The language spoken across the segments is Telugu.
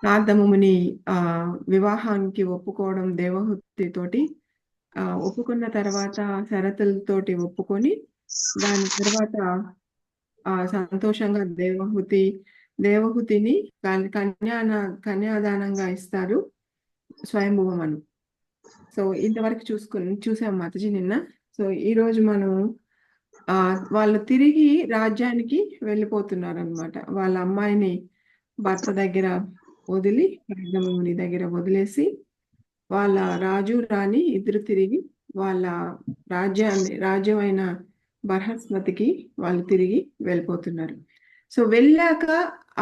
నారదముని వివాహానికి ఒప్పుకోవడం దేవహూతి తోటి, ఒప్పుకున్న తర్వాత షరతులతోటి ఒప్పుకొని దాని తర్వాత సంతోషంగా దేవహూతిని కన్యాదానంగా ఇస్తారు స్వయంభువమను. సో ఇంతవరకు చూసాం మాతాజీ నిన్న. సో ఈ రోజు మనం వాళ్ళు తిరిగి రాజ్యానికి వెళ్ళిపోతున్నారు అనమాట. వాళ్ళ అమ్మాయిని భర్త దగ్గర వదిలి, నారదముని దగ్గర వదిలేసి, వాళ్ళ రాజు రాణి ఇద్దరు తిరిగి వాళ్ళ రాజ్యమైన బృహస్పతికి వాళ్ళు తిరిగి వెళ్ళిపోతున్నారు. సో వెళ్ళాక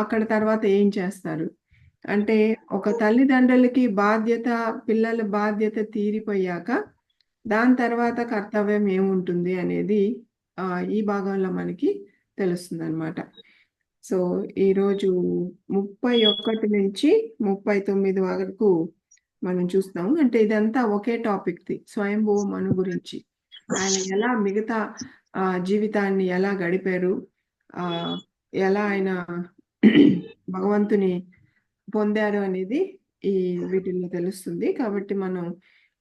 అక్కడ తర్వాత ఏం చేస్తారు అంటే, ఒక తల్లిదండ్రులకి పిల్లల బాధ్యత తీరిపోయాక దాని తర్వాత కర్తవ్యం ఏముంటుంది అనేది ఈ భాగంలో మనకి తెలుస్తుంది అనమాట. సో ఈరోజు 31 నుంచి 39 వరకు మనం చూస్తాము. అంటే ఇదంతా ఒకే టాపిక్ది, స్వయంభువ మను గురించి. ఆయన ఎలా మిగతా జీవితాన్ని ఎలా గడిపారు, ఎలా ఆయన భగవంతుని పొందారు అనేది ఈ వీటిల్లో తెలుస్తుంది. కాబట్టి మనం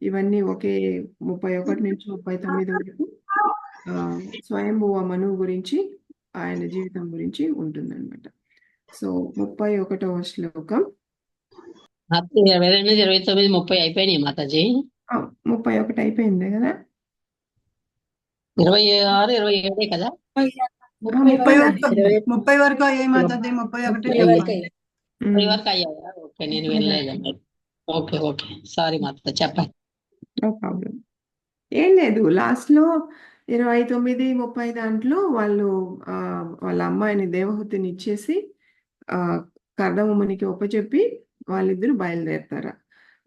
ఇవన్నీ ఒకే 31 నుంచి 39 వరకు స్వయంభువ మనువు గురించి, ఆయన జీవితం గురించి ఉంటుందన్నమాట. సో 31వ శ్లోకం. 28, 29, 30 అయిపోయినాయి మాతాజీ. 31 అయిపోయింది కదా. 26, 27 కదా. 30 వరకు అయ్యాయి మాతాజీ. 31 వరకు అయ్యాయా? ఓకే, నేను వెళ్ళలేదు. ఓకే ఓకే, సారీ మాత, చెప్పండి. No problem. ఏం లేదు, లాస్ట్ లో 29, 30 దాంట్లో వాళ్ళు వాళ్ళ అమ్మాయిని దేవహూతిని ఇచ్చేసి కర్దమునికి ఒప్పచెప్పి వాళ్ళిద్దరు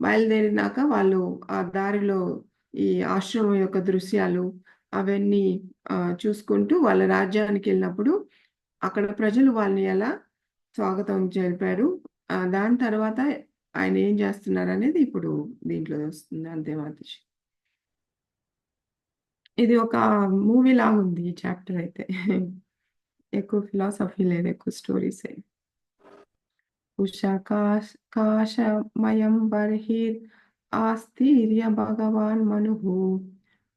బయలుదేరినాక వాళ్ళు ఆ దారిలో ఈ ఆశ్రమం యొక్క దృశ్యాలు అవన్నీ చూసుకుంటూ వాళ్ళ రాజ్యానికి వెళ్ళినప్పుడు అక్కడ ప్రజలు వాళ్ళని ఎలా స్వాగతం జరిపారు, దాని తర్వాత ఆయన ఏం చేస్తున్నారు అనేది ఇప్పుడు దీంట్లో వస్తుంది. అంతే మాతాజీ. ఇది ఒక మూవీ లాగా ఉంది ఈ చాప్టర్ అయితే. ఎక్కువ ఫిలాసఫీ లేదు, ఎక్కువ స్టోరీస్. కాశమయం బర్హిర్ ఆస్థీర్య భగవాన్ మనుః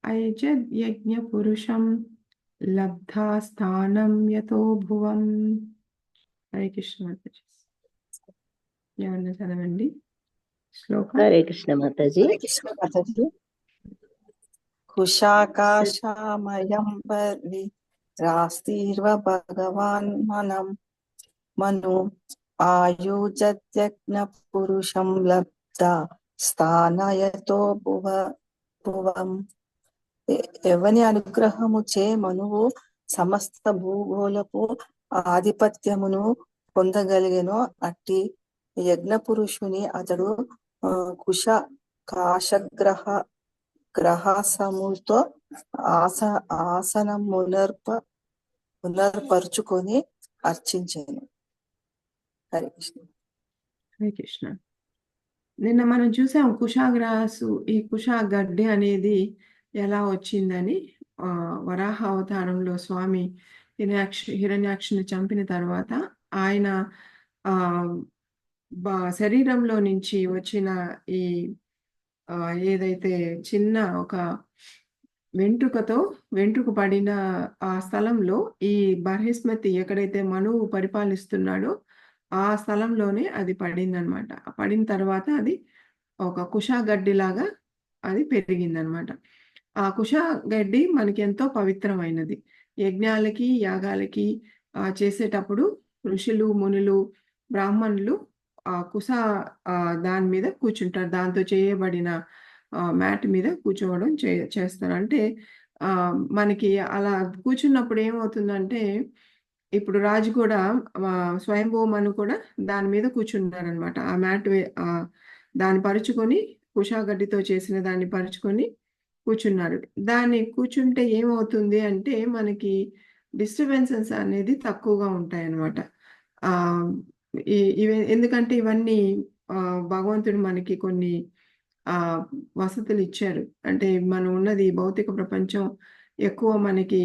ఐజద్ యజ్ఞ పురుషం లబ్ధా స్థానం యతో భువం. హరే కృష్ణ మాతాజీ. ఎవరన్నా చదవండి శ్లోకం. హరే కృష్ణ మాతాజీ. కుశాకాశమయం బర్హి రాస్తీర్వ భగవాన్ మను ఆయుజత్యజ్ఞ పురుషం లబ్ధ స్థానయతో భువం. ఎవని అనుగ్రహము చే మనువు సమస్త భూగోళపు ఆధిపత్యమును పొందగలిగెనో అట్టి యజ్ఞ పురుషుని అతడు గ్రహసముతో ఆసనం పునర్పరుచుకొని అర్చించాను. హరే కృష్ణ. హరే కృష్ణ. నిన్న మనం చూసాం కుషాగ్రాసు, ఈ కుషా గడ్డి అనేది ఎలా వచ్చిందని. వరాహ అవతారంలో స్వామి హిరణ్యాక్షుని చంపిన తర్వాత ఆయన శరీరంలో నుంచి వచ్చిన ఈ ఏదైతే చిన్న ఒక వెంట్రుక పడిన ఆ స్థలంలో ఈ బర్హిస్మతి ఎక్కడైతే మనువు పరిపాలిస్తున్నాడో ఆ స్థలంలోనే అది పడిందనమాట. పడిన తర్వాత అది ఒక కుషా గడ్డిలాగా అది పెరిగిందనమాట. ఆ కుషా గడ్డి మనకి ఎంతో పవిత్రమైనది. యజ్ఞాలకి యాగాలకి చేసేటప్పుడు ఋషులు మునులు బ్రాహ్మణులు కుషా దాని మీద కూర్చుంటారు. దాంతో చేయబడిన మ్యాట్ మీద కూర్చోవడం చేస్తారు. అంటే మనకి అలా కూర్చున్నప్పుడు ఏమవుతుందంటే, ఇప్పుడు రాజు కూడా స్వయంభువ మను కూడా దాని మీద కూర్చున్నారనమాట. ఆ మ్యాట్ దాన్ని పరుచుకొని కుషాగడ్డితో చేసిన దాన్ని పరుచుకొని కూర్చున్నారు. దాన్ని కూర్చుంటే ఏమవుతుంది అంటే మనకి డిస్టర్బెన్సెస్ అనేది తక్కువగా ఉంటాయి అన్నమాట. ఎందుకంటే ఇవన్నీ భగవంతుడు మనకి కొన్ని వసతులు ఇచ్చారు. అంటే మనం ఉన్నది భౌతిక ప్రపంచం, ఎక్కువ మనకి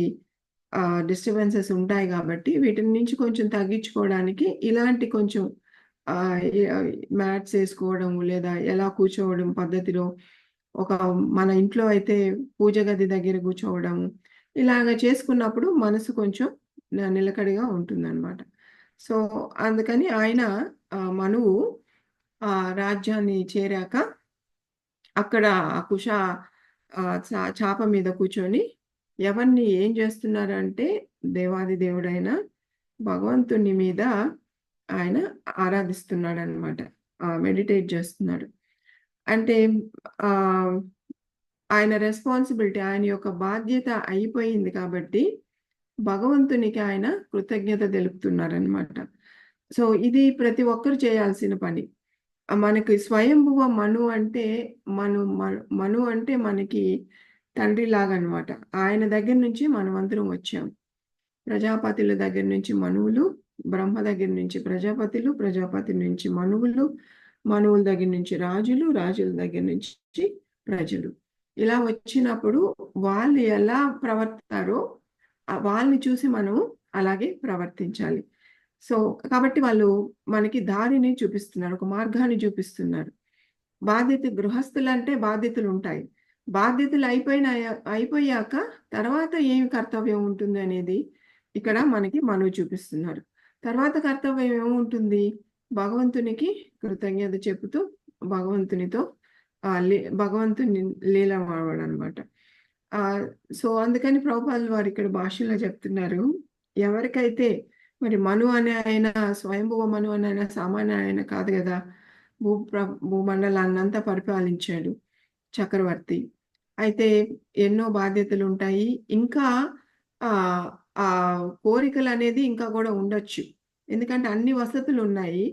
డిస్టర్బెన్సెస్ ఉంటాయి కాబట్టి వీటి నుంచి కొంచెం తగ్గించుకోవడానికి ఇలాంటి కొంచెం మ్యాట్స్ వేసుకోవడం లేదా ఎలా కూర్చోవడం పద్ధతిలో ఒక మన ఇంట్లో అయితే పూజ గది దగ్గర కూర్చోవడం ఇలాగ చేసుకున్నప్పుడు మనసు కొంచెం నిలకడగా ఉంటుందన్నమాట. సో అందుకని ఆయన మనువు రాజ్యాన్ని చేరాక అక్కడ ఆ కుష చాప మీద కూర్చొని ఎవరిని ఏం చేస్తున్నారంటే దేవాది దేవుడైన భగవంతుని మీద ఆయన ఆరాధిస్తున్నాడు అనమాట, మెడిటేట్ చేస్తున్నాడు. అంటే ఆయన రెస్పాన్సిబిలిటీ, ఆయన యొక్క బాధ్యత అయిపోయింది కాబట్టి భగవంతునికి ఆయన కృతజ్ఞత తెలుపుతున్నారనమాట. సో ఇది ప్రతి ఒక్కరు చేయాల్సిన పని. మనకి స్వయంభువ మను అంటే మను అంటే మనకి తండ్రి లాగా అనమాట. ఆయన దగ్గర నుంచి మనమందరం వచ్చాం. ప్రజాపతుల దగ్గర నుంచి మనువులు, బ్రహ్మ దగ్గర నుంచి ప్రజాపతులు, ప్రజాపతి నుంచి మనువులు, మనువుల దగ్గర నుంచి రాజులు, రాజుల దగ్గర నుంచి ప్రజలు. ఇలా వచ్చినప్పుడు వాళ్ళు ఎలా ప్రవర్తారో వాళ్ళని చూసి మనం అలాగే ప్రవర్తించాలి. సో కాబట్టి వాళ్ళు మనకి దారిని చూపిస్తున్నారు, ఒక మార్గాన్ని చూపిస్తున్నారు. గృహస్థులు అంటే బాధ్యతలు ఉంటాయి. బాధ్యతలు అయిపోయాక తర్వాత ఏమి కర్తవ్యం ఉంటుంది అనేది ఇక్కడ మనకి మనువు చూపిస్తున్నారు. తర్వాత కర్తవ్యం ఏముంటుంది? భగవంతునికి కృతజ్ఞత చెబుతూ భగవంతునితో భగవంతుని లీలమాడడం అనమాట. సో అందుకని ప్రభుపాదుల వారు ఇక్కడ భాషలో చెప్తున్నారు, ఎవరికైతే మరి మను అనే ఆయన స్వయంభువ మను అనే ఆయన సామాన్య ఆయన కాదు కదా, భూమండలాన్నంతా పరిపాలించాడు చక్రవర్తి. అయితే ఎన్నో బాధ్యతలు ఉంటాయి, ఇంకా ఆ కోరికలు అనేది ఇంకా కూడా ఉండొచ్చు. ఎందుకంటే అన్ని వసతులు ఉన్నాయి,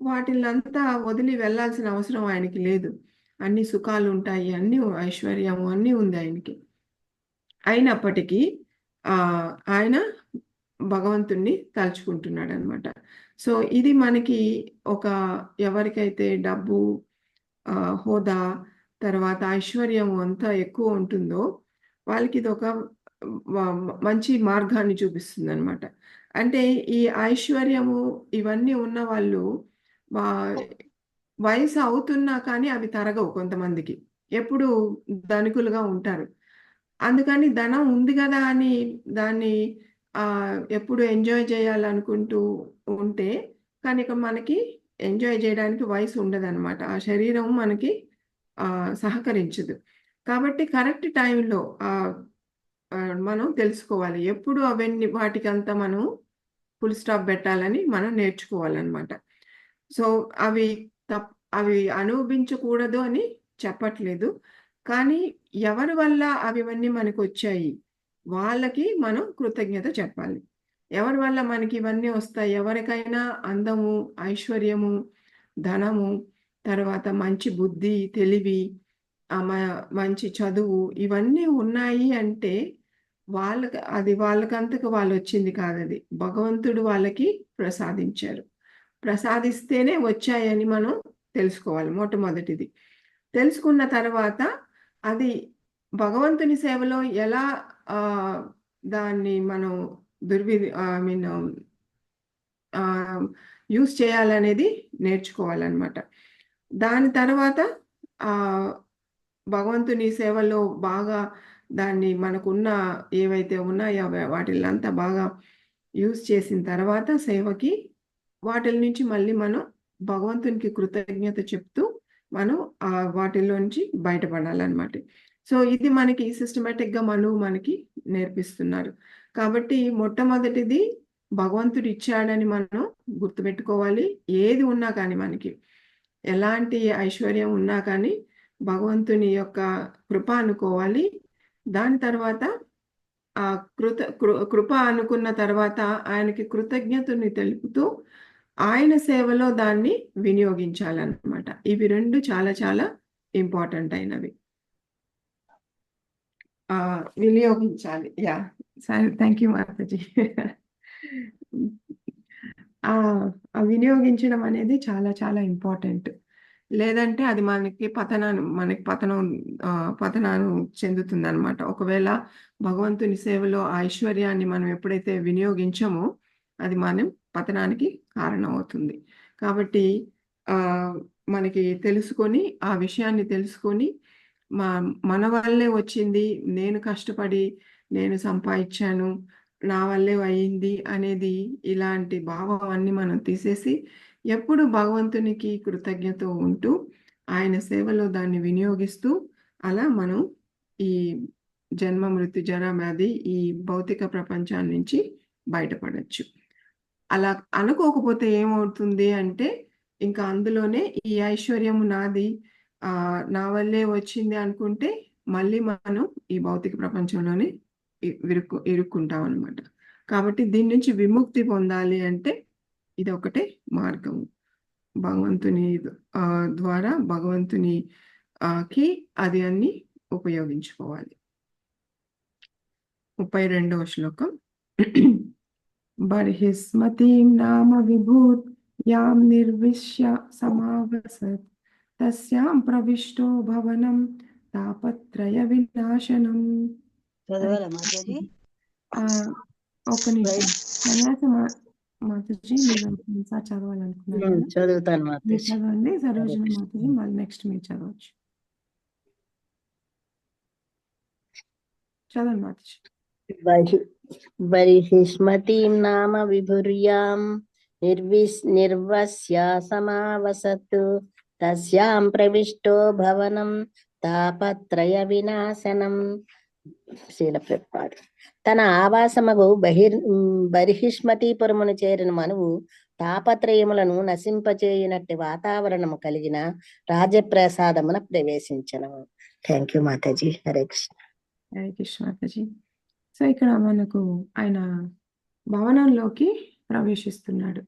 వాటినంతా వదిలి వెళ్ళాల్సిన అవసరం ఆయనకి లేదు. అన్ని సుఖాలు ఉంటాయి, అన్ని ఐశ్వర్యము అన్నీ ఉంది ఆయనకి. అయినప్పటికీ ఆయన భగవంతుణ్ణి తలుచుకుంటున్నాడు అనమాట. సో ఇది మనకి ఎవరికైతే డబ్బు, హోదా, తర్వాత ఐశ్వర్యము అంతా ఎక్కువ ఉంటుందో వాళ్ళకి ఇది ఒక మంచి మార్గాన్ని చూపిస్తుంది అనమాట. అంటే ఈ ఐశ్వర్యము ఇవన్నీ ఉన్న వాళ్ళు వయసు అవుతున్నా కానీ అవి తరగవు కొంతమందికి, ఎప్పుడు ధనికులుగా ఉంటారు. అందుకని ధనం ఉంది కదా అని దాన్ని ఎప్పుడు ఎంజాయ్ చేయాలనుకుంటూ ఉంటే కనుక మనకి ఎంజాయ్ చేయడానికి వయసు ఉండదన్నమాట. ఆ శరీరం మనకి సహకరించదు. కాబట్టి కరెక్ట్ టైంలో మనం తెలుసుకోవాలి, ఎప్పుడు అవన్నీ వాటికంతా మనం ఫుల్ స్టాప్ పెట్టాలని మనం నేర్చుకోవాలన్నమాట. సో అవి అనుభవించకూడదు అని చెప్పట్లేదు, కానీ ఎవరి వల్ల అవన్నీ మనకు వచ్చాయి వాళ్ళకి మనం కృతజ్ఞత చెప్పాలి. ఎవరి వల్ల మనకి ఇవన్నీ వస్తాయి? ఎవరికైనా అందము, ఐశ్వర్యము, ధనము, తర్వాత మంచి బుద్ధి, తెలివి, మంచి చదువు ఇవన్నీ ఉన్నాయి అంటే వాళ్ళకంతకు వాళ్ళు వచ్చింది కాదు, అది భగవంతుడు వాళ్ళకి ప్రసాదించారు. ప్రసాదిస్తేనే వచ్చాయని మనం తెలుసుకోవాలి. మొట్టమొదటిది తెలుసుకున్న తర్వాత అది భగవంతుని సేవలో ఎలా దాన్ని మనం యూస్ చేయాలనేది నేర్చుకోవాలన్నమాట. దాని తర్వాత భగవంతుని సేవలో బాగా దాన్ని మనకున్న ఏవైతే ఉన్నాయో వాటిల్లంతా బాగా యూస్ చేసిన తర్వాత సేవకి వాటి నుంచి మళ్ళీ మనం భగవంతునికి కృతజ్ఞత చెప్తూ మనం వాటిల్లోంచి బయటపడాలన్నమాట. సో ఇది మనకి సిస్టమేటిక్గా మనకి నేర్పిస్తున్నారు. కాబట్టి మొట్టమొదటిది భగవంతుడు ఇచ్చాడని మనం గుర్తుపెట్టుకోవాలి. ఏది ఉన్నా కానీ మనకి ఎలాంటి ఐశ్వర్యం ఉన్నా కానీ భగవంతుని యొక్క కృప అనుకోవాలి. దాని తర్వాత ఆ కృప అనుకున్న తర్వాత ఆయనకి కృతజ్ఞతని తెలుపుతూ ఆయన సేవలో దాన్ని వినియోగించాలన్నమాట. ఇవి రెండు చాలా చాలా ఇంపార్టెంట్ అయినవి. వినియోగించాలి. యా సరే, థ్యాంక్ యూ మాతాజీ. వినియోగించడం అనేది చాలా చాలా ఇంపార్టెంట్. లేదంటే అది మనకి పతనాన్ని చెందుతుంది అనమాట. ఒకవేళ భగవంతుని సేవలో ఆ ఐశ్వర్యాన్ని మనం ఎప్పుడైతే వినియోగించమో అది మనం పతనానికి కారణం అవుతుంది. కాబట్టి ఆ మనకి తెలుసుకొని ఆ విషయాన్ని తెలుసుకొని మన వల్లే వచ్చింది, నేను కష్టపడి నేను సంపాదించాను, నా వల్లే అయింది అనేది ఇలాంటి భావం అన్ని మనం తీసేసి ఎప్పుడు భగవంతునికి కృతజ్ఞత ఉంటూ ఆయన సేవలో దాన్ని వినియోగిస్తూ అలా మనం ఈ జన్మ మృత్యు జర వ్యాధి ఈ భౌతిక ప్రపంచాన్ని నుంచి బయటపడచ్చు. అలా అనుకోకపోతే ఏమవుతుంది అంటే ఇంకా అందులోనే ఈ ఐశ్వర్యము నాది, నా వల్లే వచ్చింది అనుకుంటే మళ్ళీ మనం ఈ భౌతిక ప్రపంచంలోనే ఇరుక్కుంటాం అనమాట. కాబట్టి దీని నుంచి విముక్తి పొందాలి అంటే ఇది ఒకటే మార్గం. భగవంతుని ద్వారా కి అది అన్ని ఉపయోగించుకోవాలి. 32వ శ్లోకం. బర్హిస్మతీం నామ విభూత్ యాం నిర్విశ్య సమావసత్ తస్యాం ప్రవిష్టో భవనం తాపత్రయ వినాశనం. చదవాలా మాతాజీ? ఒక నిమిషం. సన్యాస మాతాజీ మీరు ఒకసారి చదవాలనుకున్నారు కదా? చదువుతాను మీరు మాతాజీ. చదవండి. సరోజిని మాతాజీ మళ్ళీ నెక్స్ట్ మీరు చదవచ్చు. చదవండి మాతాజీ. బర్హిష్మతీం నామ విభుర్యాం నిర్వస్య సమావసత్ తస్యాం ప్రవిష్టో భవనం తాపత్రయ వినాశనం. శీల ప్రభుపాద. తన ఆవాసమగు బర్హిష్మతీపురమును చేరిన మనువు తాపత్రయములను నశింపచేయునట్టి వాతావరణము కలిగిన రాజప్రసాదమున ప్రవేశించను. థ్యాంక్ యూ మాతాజీ. హరే కృష్ణ. హరే కృష్ణ మాతాజీ. సో ఇక్కడ మనకు ఆయన భవనంలోకి ప్రవేశిస్తున్నాడు.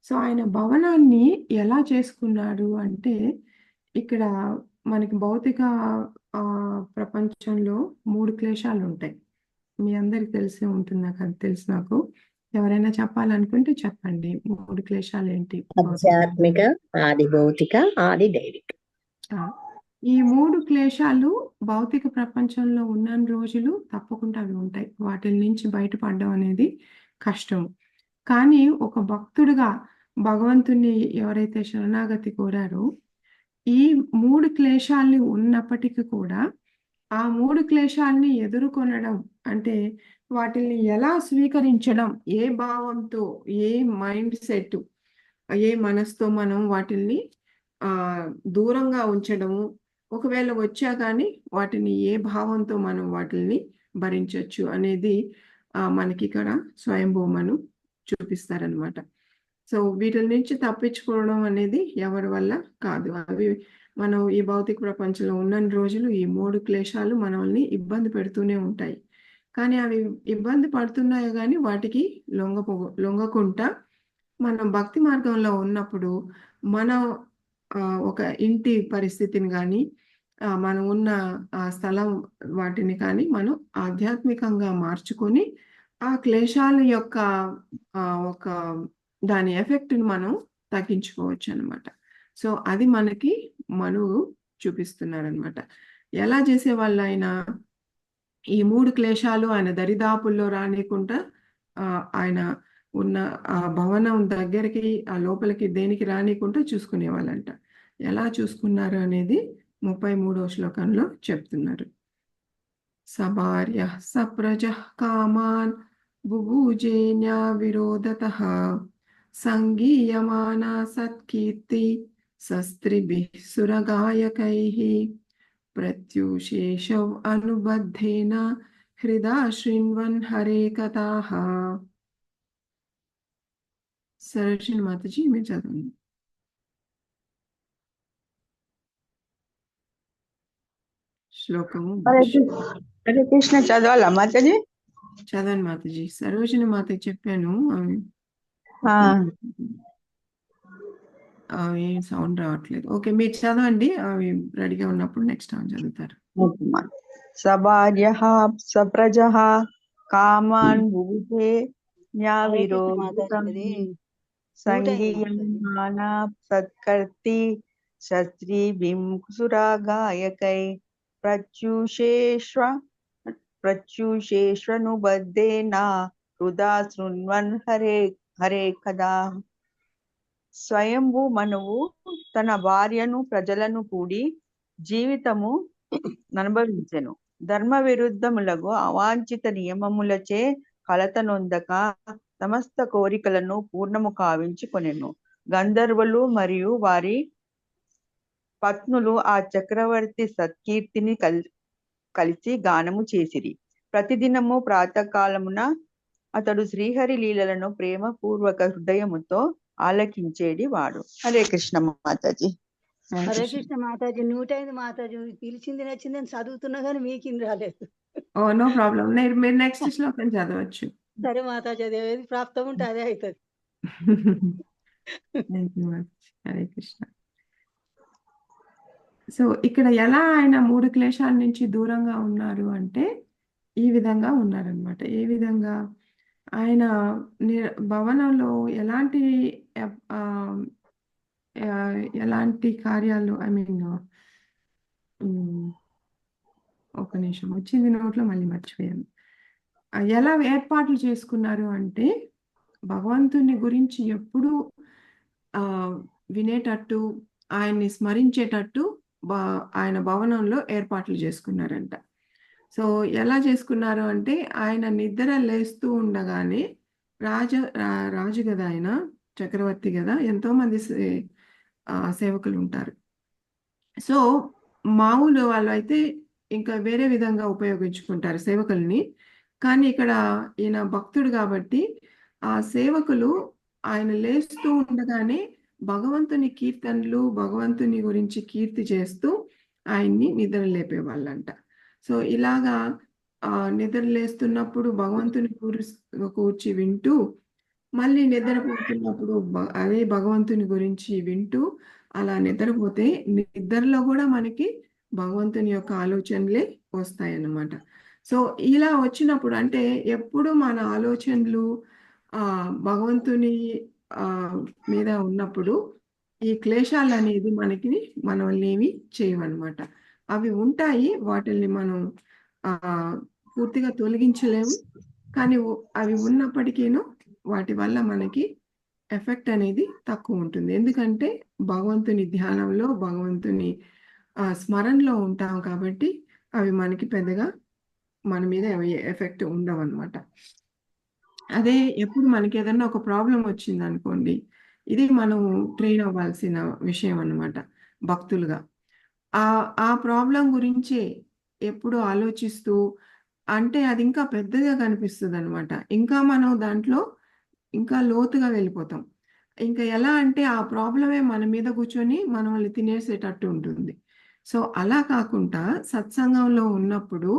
సో ఆయన భవనాన్ని ఎలా చేసుకున్నాడు అంటే ఇక్కడ మనకి భౌతిక ప్రపంచంలో 3 క్లేశాలు ఉంటాయి. మీ అందరికి తెలిసే ఉంటుంది, నాకు అది తెలుసు. నాకు ఎవరైనా చెప్పాలనుకుంటే చెప్పండి. 3 క్లేశాలు ఏంటి? ఆధ్యాత్మిక, ఆది భౌతిక, ఆది దైవిక. ఈ 3 క్లేశాలు భౌతిక ప్రపంచంలో ఉన్న రోజులు తప్పకుండా అవి ఉంటాయి. వాటి నుంచి బయటపడడం అనేది కష్టం. కానీ ఒక భక్తుడిగా భగవంతుని ఎవరైతే శరణాగతి కోరారో ఈ 3 క్లేశాల్ని ఉన్నప్పటికీ కూడా ఆ 3 క్లేశాల్ని ఎదుర్కొనడం అంటే వాటిని ఎలా స్వీకరించడం, ఏ భావంతో, ఏ మైండ్ సెట్, ఏ మనసుతో మనం వాటిల్ని దూరంగా ఉంచడము, ఒకవేళ వచ్చా కానీ వాటిని ఏ భావంతో మనం వాటిని భరించవచ్చు అనేది మనకి ఇక్కడ స్వయంభూమను చూపిస్తారనమాట. సో వీటి నుంచి తప్పించుకోవడం అనేది ఎవరి వల్ల కాదు. అవి మనం ఈ భౌతిక ప్రపంచంలో ఉన్న రోజులు ఈ 3 క్లేశాలు మనల్ని ఇబ్బంది పెడుతూనే ఉంటాయి. కానీ అవి ఇబ్బంది పడుతున్నాయి కానీ వాటికి లొంగకుండా మనం భక్తి మార్గంలో ఉన్నప్పుడు మనం ఒక ఇంటి పరిస్థితిని కానీ మనం ఉన్న స్థలం వాటిని కానీ మనం ఆధ్యాత్మికంగా మార్చుకొని ఆ క్లేశాల యొక్క ఒక దాని ఎఫెక్ట్ని మనం తగ్గించుకోవచ్చు అనమాట. సో అది మనకి మనువు చూపిస్తున్నారనమాట. ఎలా చేసేవాళ్ళు ఆయన ఈ 3 క్లేశాలు ఆయన దరిదాపుల్లో రానికుండా ఆయన ఉన్న ఆ భవనం దగ్గరికి ఆ లోపలికి దేనికి రానికుండా చూసుకునేవాళ్ళంట. ఎలా చూసుకున్నారు అనేది 33వ శ్లోకంలో చెప్తున్నారు. సభార్య సప్రజ కామాన్ బుభూజేన్యా విరోధతః సంగీయమానా సత్కీర్తి శస్త్రిభిః సురగాయకైః ప్రత్యూషేషౌ అనుబద్ధేన హృదా శృణ్వన్ హరే కథాః. సరోజిని మాతాజీ మీరు చదవండి. శ్లోకము హరే కృష్ణ చదవాలా మాతాజీ? చదవండి మాతాజీ. సరోజిని మాతకి చెప్పాను, అవి సౌండ్ రావట్లేదు. ఓకే మీరు చదవండి, అవి రెడీగా ఉన్నప్పుడు నెక్స్ట్ టైం చదువుతారు. సభార్యః సప్రజః కామాన్ బుభుజే న్యావిరోధతం సంగీయమానా సత్కర్తి శస్త్రీభిం సురాగాయకై ప్రత్యూషేష్వనుబద్ధేన హృదా శృణ్వన్ హరే హరే కదా. స్వయంభూ మనువు తన భార్యను ప్రజలను కూడి జీవితము అనుభవించెను. ధర్మ విరుద్ధములకు అవాంఛిత నియమములచే కలత నొందక సమస్త కోరికలను పూర్ణము కావించుకొనెను. గంధర్వులు మరియు వారి పత్నులు ఆ చక్రవర్తి సత్కీర్తిని కలిసి గానము చేసిరి. ప్రతిదినము ప్రాతకాలమున అతడు శ్రీహరి లీలలను ప్రేమపూర్వక హృదయముతో ఆలకించేది వాడు. హరే కృష్ణ మాతాజీ. హరే కృష్ణ మాతాజీ. 105 మాతాజీ. పిలిచింది నచ్చిందని చదువుతున్నా కానీ మీకింది రాలేదు. Oh no problem. మీరు నెక్స్ట్ శ్లోకం చదవచ్చు. సరే మాతాజీ, అదే ప్రాప్తం ఉంటే అదే అవుతుంది. హరే కృష్ణ. సో ఇక్కడ ఎలా ఆయన 3 క్లేశాల నుంచి దూరంగా ఉన్నారు అంటే ఈ విధంగా ఉన్నారనమాట. ఏ విధంగా ఆయన భవనంలో ఎలాంటి కార్యాలు, ఐ మీన్ ఒక నిమిషం వచ్చింది నోట్లో, మళ్ళీ మర్చిపోయాను. ఎలా ఏర్పాట్లు చేసుకున్నారు అంటే భగవంతుని గురించి ఎప్పుడు వినేటట్టు, ఆయన్ని స్మరించేటట్టు ఆయన భవనంలో ఏర్పాట్లు చేసుకున్నారంట. సో ఎలా చేసుకున్నారు అంటే ఆయన నిద్ర లేస్తూ ఉండగానే రాజు కదా, ఆయన చక్రవర్తి కదా, ఎంతో మంది సేవకులు ఉంటారు. సో మామూలు వాళ్ళు అయితే ఇంకా వేరే విధంగా ఉపయోగించుకుంటారు సేవకుల్ని. కానీ ఇక్కడ ఈయన భక్తుడు కాబట్టి ఆ సేవకులు ఆయన లేస్తూ ఉండగానే భగవంతుని కీర్తనలు, భగవంతుని గురించి కీర్తి చేస్తూ ఆయన్ని నిద్ర లేపేవాళ్ళంట. సో ఇలాగా నిద్ర లేస్తున్నప్పుడు భగవంతుని కూర్చి వింటూ, మళ్ళీ నిద్రపోతున్నప్పుడు అదే భగవంతుని గురించి వింటూ అలా నిద్రపోతే నిద్రలో కూడా మనకి భగవంతుని యొక్క ఆలోచనలే వస్తాయన్నమాట. సో ఇలా వచ్చినప్పుడు అంటే ఎప్పుడు మన ఆలోచనలు భగవంతుని మీద ఉన్నప్పుడు ఈ క్లేశాలు అనేది మనల్ని ఏమి చేయవన్నమాట. అవి ఉంటాయి, వాటిల్ని మనం పూర్తిగా తొలగించలేము. కానీ అవి ఉన్నప్పటికీను వాటి వల్ల మనకి ఎఫెక్ట్ అనేది తక్కువ ఉంటుంది. ఎందుకంటే భగవంతుని ధ్యానంలో, భగవంతుని స్మరణలో ఉంటాం కాబట్టి అవి మనకి పెద్దగా మన మీద ఎఫెక్ట్ ఉండవు అన్నమాట. అదే ఎప్పుడు మనకి ఏదన్నా ఒక ప్రాబ్లం వచ్చింది అనుకోండి, ఇది మనం ట్రైన్ అవ్వాల్సిన విషయం అన్నమాట భక్తులుగా. ఆ ప్రాబ్లం గురించే ఎప్పుడు ఆలోచిస్తూ అంటే అది ఇంకా పెద్దగా కనిపిస్తుంది అనమాట. ఇంకా మనం దాంట్లో ఇంకా లోతుగా వెళ్ళిపోతాం. ఇంకా ఎలా అంటే ఆ ప్రాబ్లమే మన మీద కూర్చొని మనల్ని తినేసేటట్టు ఉంటుంది. సో అలా కాకుండా సత్సంగంలో ఉన్నప్పుడు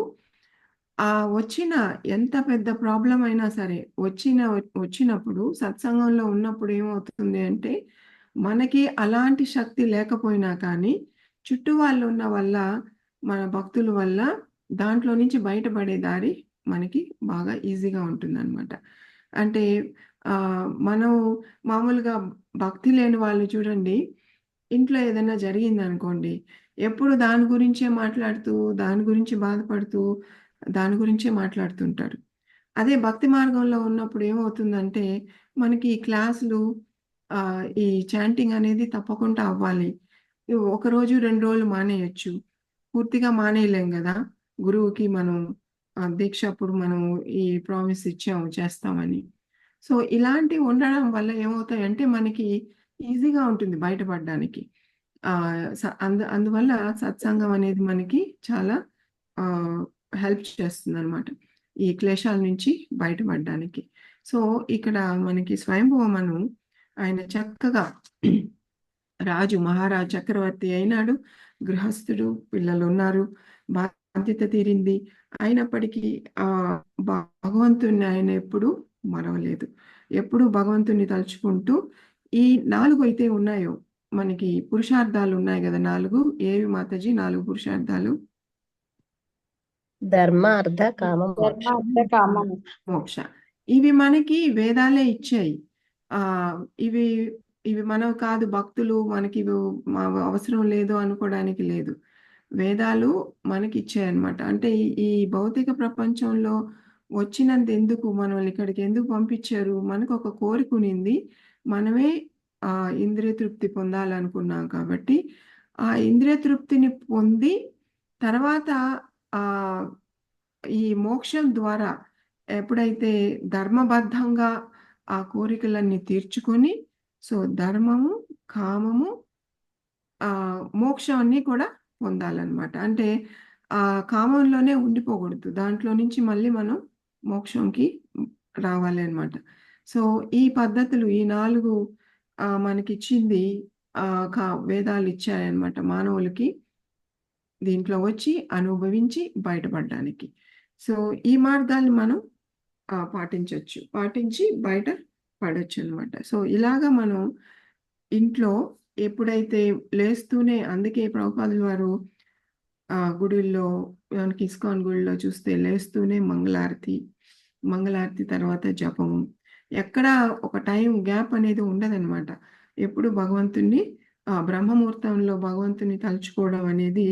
వచ్చిన ఎంత పెద్ద ప్రాబ్లం అయినా సరే వచ్చినప్పుడు సత్సంగంలో ఉన్నప్పుడు ఏమవుతుంది అంటే మనకి అలాంటి శక్తి లేకపోయినా కానీ చుట్టూ వాళ్ళు ఉన్న వల్ల, మన భక్తుల వల్ల దాంట్లో నుంచి బయటపడే దారి మనకి బాగా ఈజీగా ఉంటుందన్నమాట. అంటే మనం మామూలుగా భక్తి లేని వాళ్ళు చూడండి, ఇంట్లో ఏదైనా జరిగింది అనుకోండి, ఎప్పుడు దాని గురించే మాట్లాడుతూ, దాని గురించి బాధపడుతూ, దాని గురించే మాట్లాడుతుంటారు. అదే భక్తి మార్గంలో ఉన్నప్పుడు ఏమవుతుందంటే మనకి ఈ క్లాసులు, ఈ చాంటింగ్ అనేది తప్పకుండా అవ్వాలి. ఒకరోజు 2 రోజులు మానేయచ్చు, పూర్తిగా మానేయలేం కదా. గురువుకి మనం దీక్ష అప్పుడు మనం ఈ ప్రామిస్ ఇచ్చాము చేస్తామని. సో ఇలాంటివి ఉండడం వల్ల ఏమవుతాయంటే మనకి ఈజీగా ఉంటుంది బయటపడడానికి. అందువల్ల సత్సంగం అనేది మనకి చాలా హెల్ప్ చేస్తుంది అనమాట ఈ క్లేశాల నుంచి బయటపడడానికి. సో ఇక్కడ మనకి స్వయంభూమను ఆయన చక్కగా రాజు, మహారాజు, చక్రవర్తి అయినాడు, గృహస్థుడు, పిల్లలు ఉన్నారు, బాధ్యత తీరింది. అయినప్పటికీ భగవంతుని ఆయన ఎప్పుడు మరవలేదు. ఎప్పుడు భగవంతుని తలుచుకుంటూ ఈ 4 అయితే ఉన్నాయో మనకి పురుషార్థాలు ఉన్నాయి కదా, 4. ఏవి మాతాజీ 4 పురుషార్థాలు? ధర్మ, అర్థ, కామ, మోక్ష. ఇవి మనకి వేదాలే ఇచ్చాయి. ఇవి ఇవి మనవి కాదు, భక్తులు మనకి ఇవి అవసరం లేదు అనుకోవడానికి లేదు. వేదాలు మనకి ఇచ్చాయన్నమాట. అంటే ఈ భౌతిక ప్రపంచంలో వచ్చినంత ఎందుకు, మనల్ని ఇక్కడికి ఎందుకు పంపించారు, మనకు ఒక కోరిక ఉన్నింది, మనమే ఇంద్రియ తృప్తి పొందాలనుకున్నాం కాబట్టి ఆ ఇంద్రియ తృప్తిని పొంది తర్వాత ఈ మోక్షం ద్వారా ఎప్పుడైతే ధర్మబద్ధంగా ఆ కోరికలన్నీ తీర్చుకొని, సో ధర్మము, కామము, మోక్షాన్ని కూడా పొందాలన్నమాట. అంటే ఆ కామంలోనే ఉండిపోకూడదు, దాంట్లో నుంచి మళ్ళీ మనం మోక్షంకి రావాలి అన్నమాట. సో ఈ పద్ధతులు, ఈ 4 మనకిచ్చింది వేదాలు ఇచ్చాయన్నమాట మానవులకి దీంట్లో వచ్చి అనుభవించి బయటపడడానికి. సో ఈ మార్గాల్ని మనం పాటించి బయట పడొచ్చు అనమాట. సో ఇలాగా మనం ఇంట్లో ఎప్పుడైతే లేస్తూనే, అందుకే ప్రభుపాదుల వారు గుడిల్లో, మనకి ఇస్కాన్ గుడిలో చూస్తే లేస్తూనే మంగళారతి తర్వాత జపము, ఎక్కడ ఒక టైం గ్యాప్ అనేది ఉండదన్నమాట. ఎప్పుడు భగవంతుణ్ణి బ్రహ్మముహూర్తంలో భగవంతుని తలుచుకోవడం అనేది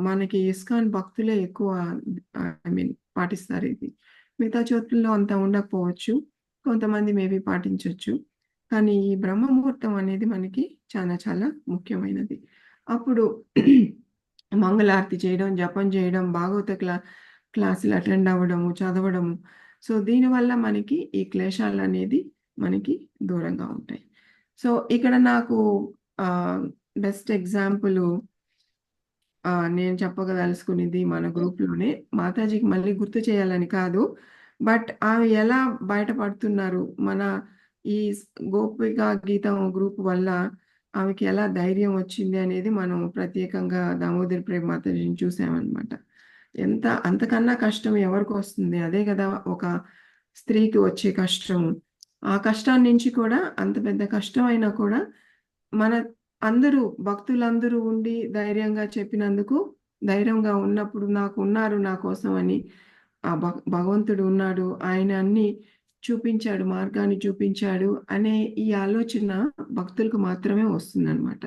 మనకి ఇస్కాన్ భక్తులే ఎక్కువ పాటిస్తారు. ఇది మిగతా చోట్లలో అంత ఉండకపోవచ్చు, కొంతమంది మేబీ పాటించవచ్చు, కానీ ఈ బ్రహ్మముహూర్తం అనేది మనకి చాలా చాలా ముఖ్యమైనది. అప్పుడు మంగళారతి చేయడం, జపం చేయడం, భాగవత క్లాసులు అటెండ్ అవ్వడము, చదవడము. సో దీనివల్ల మనకి ఈ క్లేశాలు అనేది మనకి దూరంగా ఉంటాయి. సో ఇక్కడ నాకు బెస్ట్ ఎగ్జాంపుల్ నేను చెప్పగదలుచుకునేది మన గ్రూప్లోనే, మాతాజీకి మళ్ళీ గుర్తు చేయాలని కాదు, బట్ ఆమె ఎలా బయటపడుతున్నారు మన ఈ గోపికా గీతం గ్రూప్ వల్ల ఆమెకి ఎలా ధైర్యం వచ్చింది అనేది మనం ప్రత్యేకంగా దామోదర్ ప్రేమ మాతాజీని చూసామన్నమాట. అంతకన్నా కష్టం ఎవరికి వస్తుంది, అదే కదా ఒక స్త్రీకి వచ్చే కష్టం. ఆ కష్టాన్ని నుంచి కూడా, అంత పెద్ద కష్టం అయినా కూడా మన భక్తులందరూ ఉండి ధైర్యంగా చెప్పినందుకు, ధైర్యంగా ఉన్నప్పుడు నాకు ఉన్నారు నా కోసం అని, ఆ భగవంతుడు ఉన్నాడు, ఆయన అన్ని చూపించాడు, మార్గాన్ని చూపించాడు అనే ఈ ఆలోచన భక్తులకు మాత్రమే వస్తుందన్నమాట.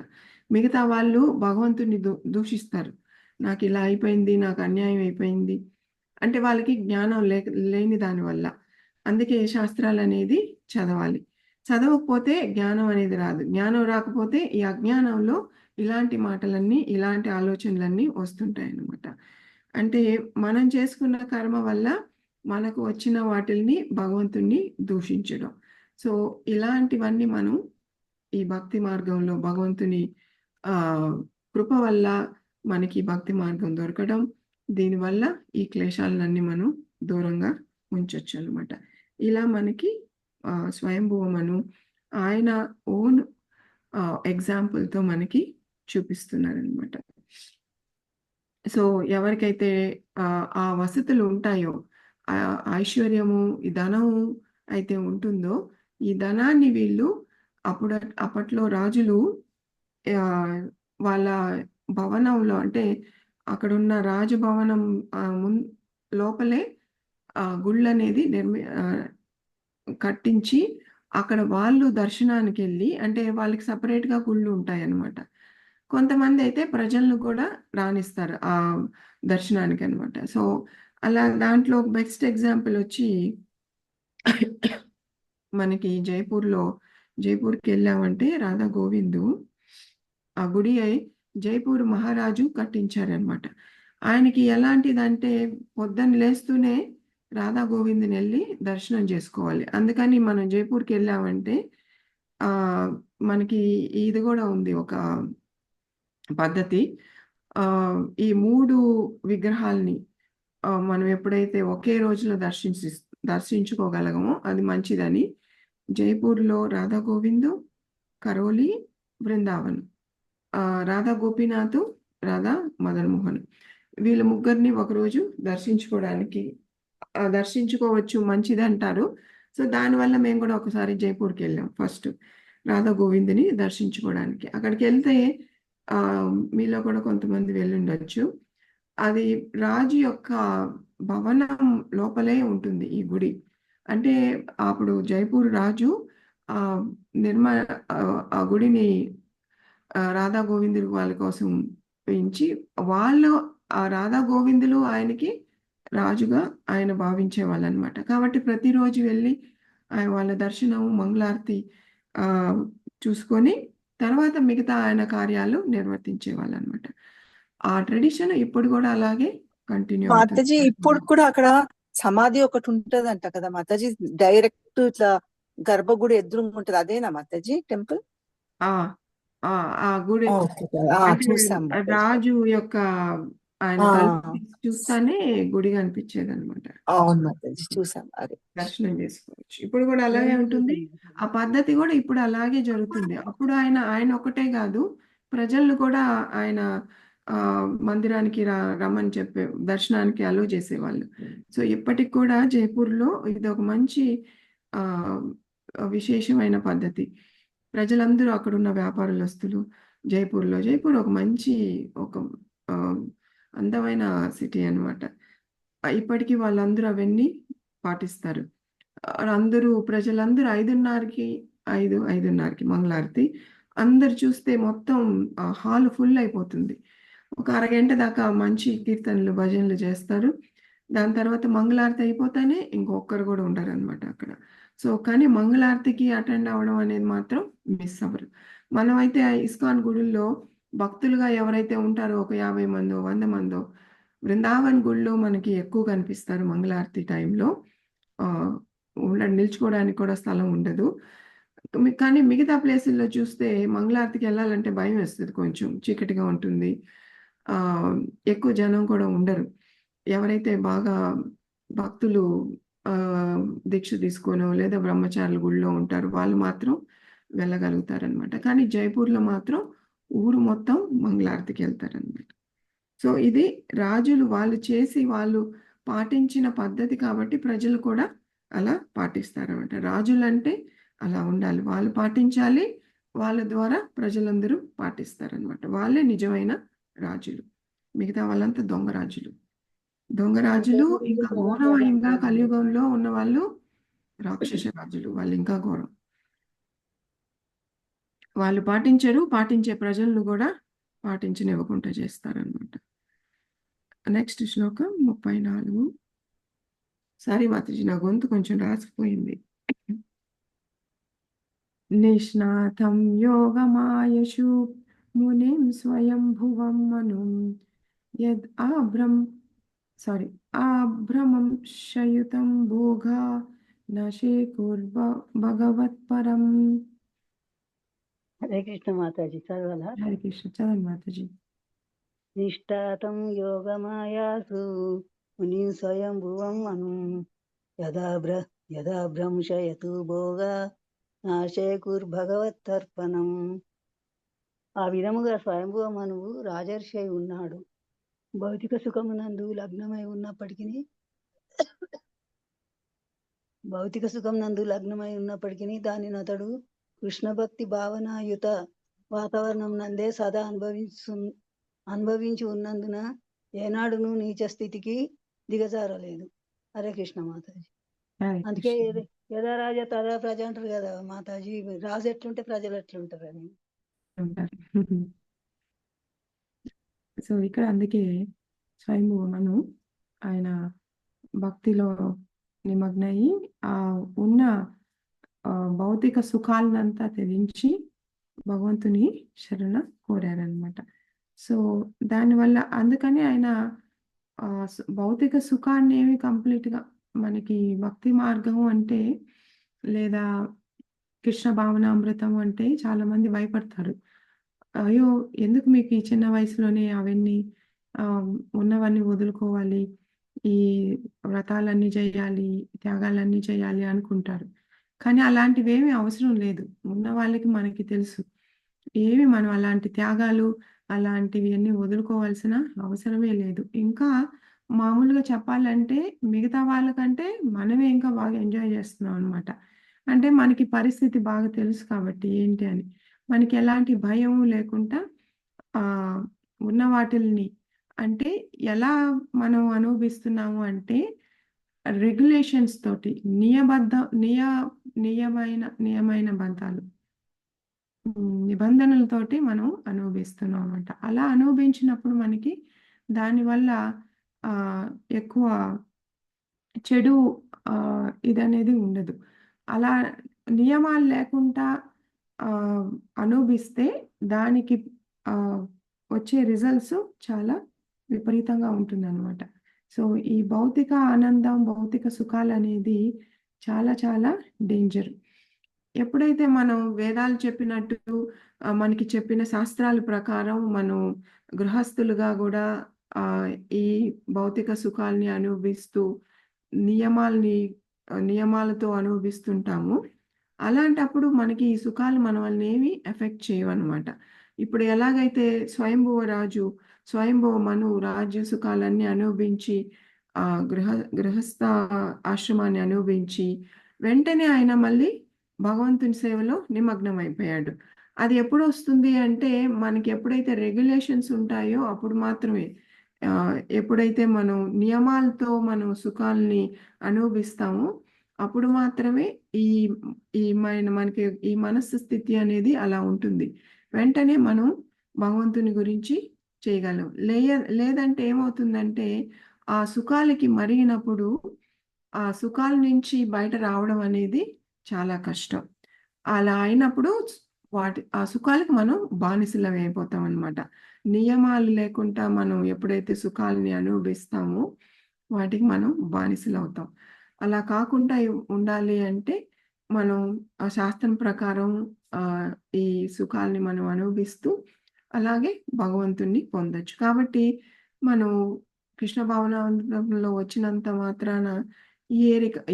మిగతా వాళ్ళు భగవంతుడిని దూషిస్తారు, నాకు ఇలా అయిపోయింది, నాకు అన్యాయం అయిపోయింది అంటే వాళ్ళకి జ్ఞానం లేని దానివల్ల. అందుకే శాస్త్రాలు అనేది చదవాలి, చదవకపోతే జ్ఞానం అనేది రాదు, జ్ఞానం రాకపోతే ఈ అజ్ఞానంలో ఇలాంటి మాటలన్నీ, ఇలాంటి ఆలోచనలన్నీ వస్తుంటాయి అన్నమాట. అంటే మనం చేసుకున్న కర్మ వల్ల మనకు వచ్చిన వాటిల్ని భగవంతుణ్ణి దూషించడం. సో ఇలాంటివన్నీ మనం ఈ భక్తి మార్గంలో భగవంతుని కృప వల్ల మనకి భక్తి మార్గం దొరకడం, దీనివల్ల ఈ క్లేశాలన్నీ మనం దూరంగా ఉంచొచ్చు అనమాట. ఇలా మనకి స్వయంభూవమను ఆయన ఓన్ ఎగ్జాంపుల్తో మనకి చూపిస్తున్నారనమాట. సో ఎవరికైతే ఆ వసతులు ఉంటాయో, ఐశ్వర్యము, ఈ ధనము అయితే ఉంటుందో, ఈ ధనాన్ని వీళ్ళు అప్పట్లో రాజులు వాళ్ళ భవనంలో, అంటే అక్కడున్న రాజభవనం లోపలే గుళ్ళు అనేది కట్టించి అక్కడ వాళ్ళు దర్శనానికి వెళ్ళి, అంటే వాళ్ళకి సపరేట్గా గుళ్ళు ఉంటాయన్నమాట. కొంతమంది అయితే ప్రజలను కూడా రాణిస్తారు ఆ దర్శనానికి అనమాట. సో అలా దాంట్లో బెస్ట్ ఎగ్జాంపుల్ వచ్చి మనకి జైపూర్కి వెళ్ళామంటే రాధా గోవిందు ఆ గుడి జైపూర్ మహారాజు కట్టించారనమాట. ఆయనకి ఎలాంటిదంటే పొద్దున్న లేస్తూనే రాధా గోవిందుని వెళ్ళి దర్శనం చేసుకోవాలి. అందుకని మనం జైపూర్కి వెళ్ళామంటే మనకి ఇది కూడా ఉంది ఒక పద్ధతి. ఈ 3 విగ్రహాల్ని మనం ఎప్పుడైతే ఒకే రోజులో దర్శించుకోగలగమో అది మంచిదని, జైపూర్లో రాధా గోవిందు, కరోలి, బృందావన్, రాధా గోపీనాథ్, రాధా మదన్ మోహన్, వీళ్ళ ముగ్గురిని ఒకరోజు దర్శించుకోవచ్చు, మంచిది అంటారు. సో దానివల్ల మేము కూడా ఒకసారి జైపూర్కి వెళ్ళాం ఫస్ట్ రాధా గోవిందుని దర్శించుకోవడానికి. అక్కడికి వెళ్తే మీలో కూడా కొంతమంది వెళ్ళుండొచ్చు, అది రాజు యొక్క భవనం లోపలే ఉంటుంది ఈ గుడి. అంటే అప్పుడు జైపూర్ రాజు ఆ నిర్మా ఆ గుడిని రాధా గోవిందులు వాళ్ళ కోసం పెంచి వాళ్ళు ఆ రాధా గోవిందులు ఆయనకి రాజుగా ఆయన భావించేవాళ్ళు అనమాట. కాబట్టి ప్రతిరోజు వెళ్ళి వాళ్ళ దర్శనం మంగళారతి ఆ చూసుకొని తర్వాత మిగతా ఆయన కార్యాలు నిర్వర్తించేవాళ్ళు అనమాట. ఆ ట్రెడిషన్ ఇప్పుడు కూడా అలాగే కంటిన్యూ మాతాజీ అవుతుంది. ఇప్పుడు కూడా అక్కడ సమాధి ఒకటి ఉంటదంట కదా మాతాజీ, డైరెక్ట్ ఇట్లా గర్భగుడి ఎదురుగా ఉంటది, అదేనా మాతాజీ టెంపుల్? ఆ ఆ ఆ గుడి అంటే చూసాం మాతాజీ. రాజు యొక్క ఆయన ఆ, తలుపు తీసి చూస్తానే గుడి కనిపించేది అనమాట. అవును మాతాజీ చూసాం. అదే దర్శనం చేసుకోవచ్చు. ఇప్పుడు కూడా అలాగే ఉంటుంది. ఆ పద్ధతి కూడా ఇప్పుడు అలాగే జరుగుతుంది. అప్పుడు ఆయన ఒకటే కాదు, ప్రజలను కూడా ఆయన మందిరానికి రమ్మని చెప్పే దర్శనానికి అలో చేసేవాళ్ళు. సో ఇప్పటికి కూడా జైపూర్లో ఇది ఒక మంచి ఆ విశేషమైన పద్ధతి. ప్రజలందరూ అక్కడున్న వ్యాపారస్తులు జైపూర్ ఒక మంచి ఒక ఆ, అందమైన సిటీ అన్నమాట. ఇప్పటికీ వాళ్ళందరూ అవన్నీ పాటిస్తారు. ప్రజలందరూ 5:30కి మంగళారతి. అందరు చూస్తే మొత్తం హాల్ ఫుల్ అయిపోతుంది. ఒక అరగంట దాకా మంచి కీర్తనలు భజనలు చేస్తారు. దాని తర్వాత మంగళారతి అయిపోతానే ఇంకొకరు కూడా ఉండరన్నమాట అక్కడ. సో కానీ మంగళారతికి అటెండ్ అవ్వడం అనేది మాత్రం మిస్ అవ్వరు. మనమైతే ఆ ఇస్కాన్ గుడుల్లో భక్తులుగా ఎవరైతే ఉంటారో ఒక 50 మందో 100 మందో, బృందావన్ గుడిలో మనకి ఎక్కువ కనిపిస్తారు మంగళారతి టైంలో. నిల్చుకోవడానికి కూడా స్థలం ఉండదు. కానీ మిగతా ప్లేసుల్లో చూస్తే మంగళారతికి వెళ్ళాలంటే భయం వేస్తుంది, కొంచెం చీకటిగా ఉంటుంది. ఎక్కువ జనం కూడా ఉండరు. ఎవరైతే బాగా భక్తులు దీక్ష తీసుకోనో లేదా బ్రహ్మచారుల గుడిలో ఉంటారో వాళ్ళు మాత్రం వెళ్ళగలుగుతారనమాట. కానీ జైపూర్లో మాత్రం ఊరు మొత్తం మంగళారతికి వెళ్తారనమాట. సో ఇది రాజులు వాళ్ళు పాటించిన పద్ధతి కాబట్టి ప్రజలు కూడా అలా పాటిస్తారన్నమాట. రాజులంటే అలా ఉండాలి, వాళ్ళు పాటించాలి, వాళ్ళ ద్వారా ప్రజలందరూ పాటిస్తారనమాట. వాళ్ళే నిజమైన రాజులు, మిగతా వాళ్ళంతా దొంగ రాజులు. ఇంకా ఘోరంగా కలియుగంలో ఉన్న వాళ్ళు రాక్షస రాజులు, వాళ్ళు ఇంకా ఘోరం. వాళ్ళు పాటించే ప్రజలను కూడా పాటించనివ్వకుండా చేస్తారనమాట. నెక్స్ట్ శ్లోకం 34. సారీ మాతాజీ, నా గొంతు కొంచెం రాసిపోయింది. నిష్ణాతం యోగమాయషు మునిం స్వయంభువం మనుం యద్ ఆభ్రమం శయుతం భోగా నశేకుర్వ భగవత్పరం. హరే కృష్ణ మాతాజీ, చదవాలా? హరే కృష్ణ, చదవండి మాతాజీ. నిష్ఠాతం యోగమాయాసు మునిం స్వయంభువం అను యదా భ్రంశయతు భోగా నాశేకుర్భగవత్తర్పణం. ఆ విధముగా స్వయంభువ మనువు రాజర్షి అయి ఉన్నాడు. భౌతిక సుఖమునందు లగ్నమై ఉన్నప్పటికీ దానిని అతడు కృష్ణ భక్తి భావనాయుత వాతావరణం నందే సదా అనుభవించి ఉన్నందున ఏనాడును నీచ స్థితికి దిగజారలేదు. హరే కృష్ణ మాతాజీ. అందుకే యథా రాజా తదా ప్రజ అంటారు కదా మాతాజీ, రాజు ఎట్లుంటే ప్రజలు ఎట్లుంటారు అని. సో ఇక్కడ అందుకే స్వయంభువ మను ఆయన భక్తిలో నిమగ్నయి ఉన్న భౌతిక సుఖాలనంతా త్యజించి భగవంతుని శరణ కోరారనమాట. సో దానివల్ల అందుకని ఆయన భౌతిక సుఖాన్ని ఏమి కంప్లీట్గా మనకి భక్తి మార్గం అంటే లేదా కృష్ణ భావనామృతం అంటే చాలా మంది భయపడతారు. అయ్యో ఎందుకు మీకు ఈ చిన్న వయసులోనే అవన్నీ ఉన్నవన్నీ వదులుకోవాలి, ఈ వ్రతాలన్నీ చేయాలి, త్యాగాలన్నీ చేయాలి అనుకుంటారు. కానీ అలాంటివి ఏమీ అవసరం లేదు. ఉన్న వాళ్ళకి మనకి తెలుసు ఏమి మనం అలాంటి త్యాగాలు అలాంటివి అన్నీ వదులుకోవాల్సిన అవసరమే లేదు. ఇంకా మామూలుగా చెప్పాలంటే మిగతా వాళ్ళకంటే మనమే ఇంకా బాగా ఎంజాయ్ చేస్తున్నాం అనమాట. అంటే మనకి పరిస్థితి బాగా తెలుసు కాబట్టి ఏంటి అని మనకి ఎలాంటి భయం లేకుండా ఉన్న వాటిల్ని అంటే ఎలా మనం అనుభవిస్తున్నాము అంటే రెగ్యులేషన్స్ తోటి నియమైన బంధాలు నిబంధనలతోటి మనం అనుభవిస్తున్నాం అన్నమాట. అలా అనుభవించినప్పుడు మనకి దానివల్ల ఎక్కువ చెడు ఇదనేది ఉండదు. అలా నియమాలు లేకుండా అనుభవిస్తే దానికి వచ్చే రిజల్ట్స్ చాలా విపరీతంగా ఉంటుందన్నమాట. సో ఈ భౌతిక ఆనందం, భౌతిక సుఖాలు అనేది చాలా చాలా డేంజర్. ఎప్పుడైతే మనం వేదాలు చెప్పినట్టు మనకి చెప్పిన శాస్త్రాల ప్రకారం మనం గృహస్థులుగా కూడా ఈ భౌతిక సుఖాల్ని అనుభవిస్తూ నియమాలతో అనుభవిస్తుంటాము. అలాంటప్పుడు మనకి ఈ సుఖాలు మనల్ని ఏమి ఎఫెక్ట్ చేయవన్నమాట. ఇప్పుడు ఎలాగైతే స్వయంభువ మను రాజ్య సుఖాలన్నీ అనుభవించి గృహస్థ ఆశ్రమాన్ని అనుభవించి వెంటనే ఆయన మళ్ళీ భగవంతుని సేవలో నిమగ్నం అయిపోయాడు. అది ఎప్పుడు వస్తుంది అంటే మనకి ఎప్పుడైతే రెగ్యులేషన్స్ ఉంటాయో అప్పుడు మాత్రమే. ఎప్పుడైతే మనం నియమాలతో మనం సుఖాలని అనుభవిస్తామో అప్పుడు మాత్రమే మనకి ఈ మనస్సు స్థితి అనేది అలా ఉంటుంది. వెంటనే మనం భగవంతుని గురించి చేయగలం. లేదంటే ఏమవుతుందంటే ఆ సుఖాలకి మరిగినప్పుడు ఆ సుఖాల నుంచి బయట రావడం అనేది చాలా కష్టం. అలా అయినప్పుడు ఆ సుఖాలకు మనం బానిసలం అయిపోతాం అన్నమాట. నియమాలు లేకుండా మనం ఎప్పుడైతే సుఖాలని అనుభవిస్తామో వాటికి మనం బానిసలు అవుతాం. అలా కాకుండా ఉండాలి అంటే మనం ఆ శాస్త్రం ప్రకారం ఈ సుఖాలని మనం అనుభవిస్తూ అలాగే భగవంతుణ్ణి పొందొచ్చు. కాబట్టి మనం కృష్ణ భావనామృతంలో వచ్చినంత మాత్రాన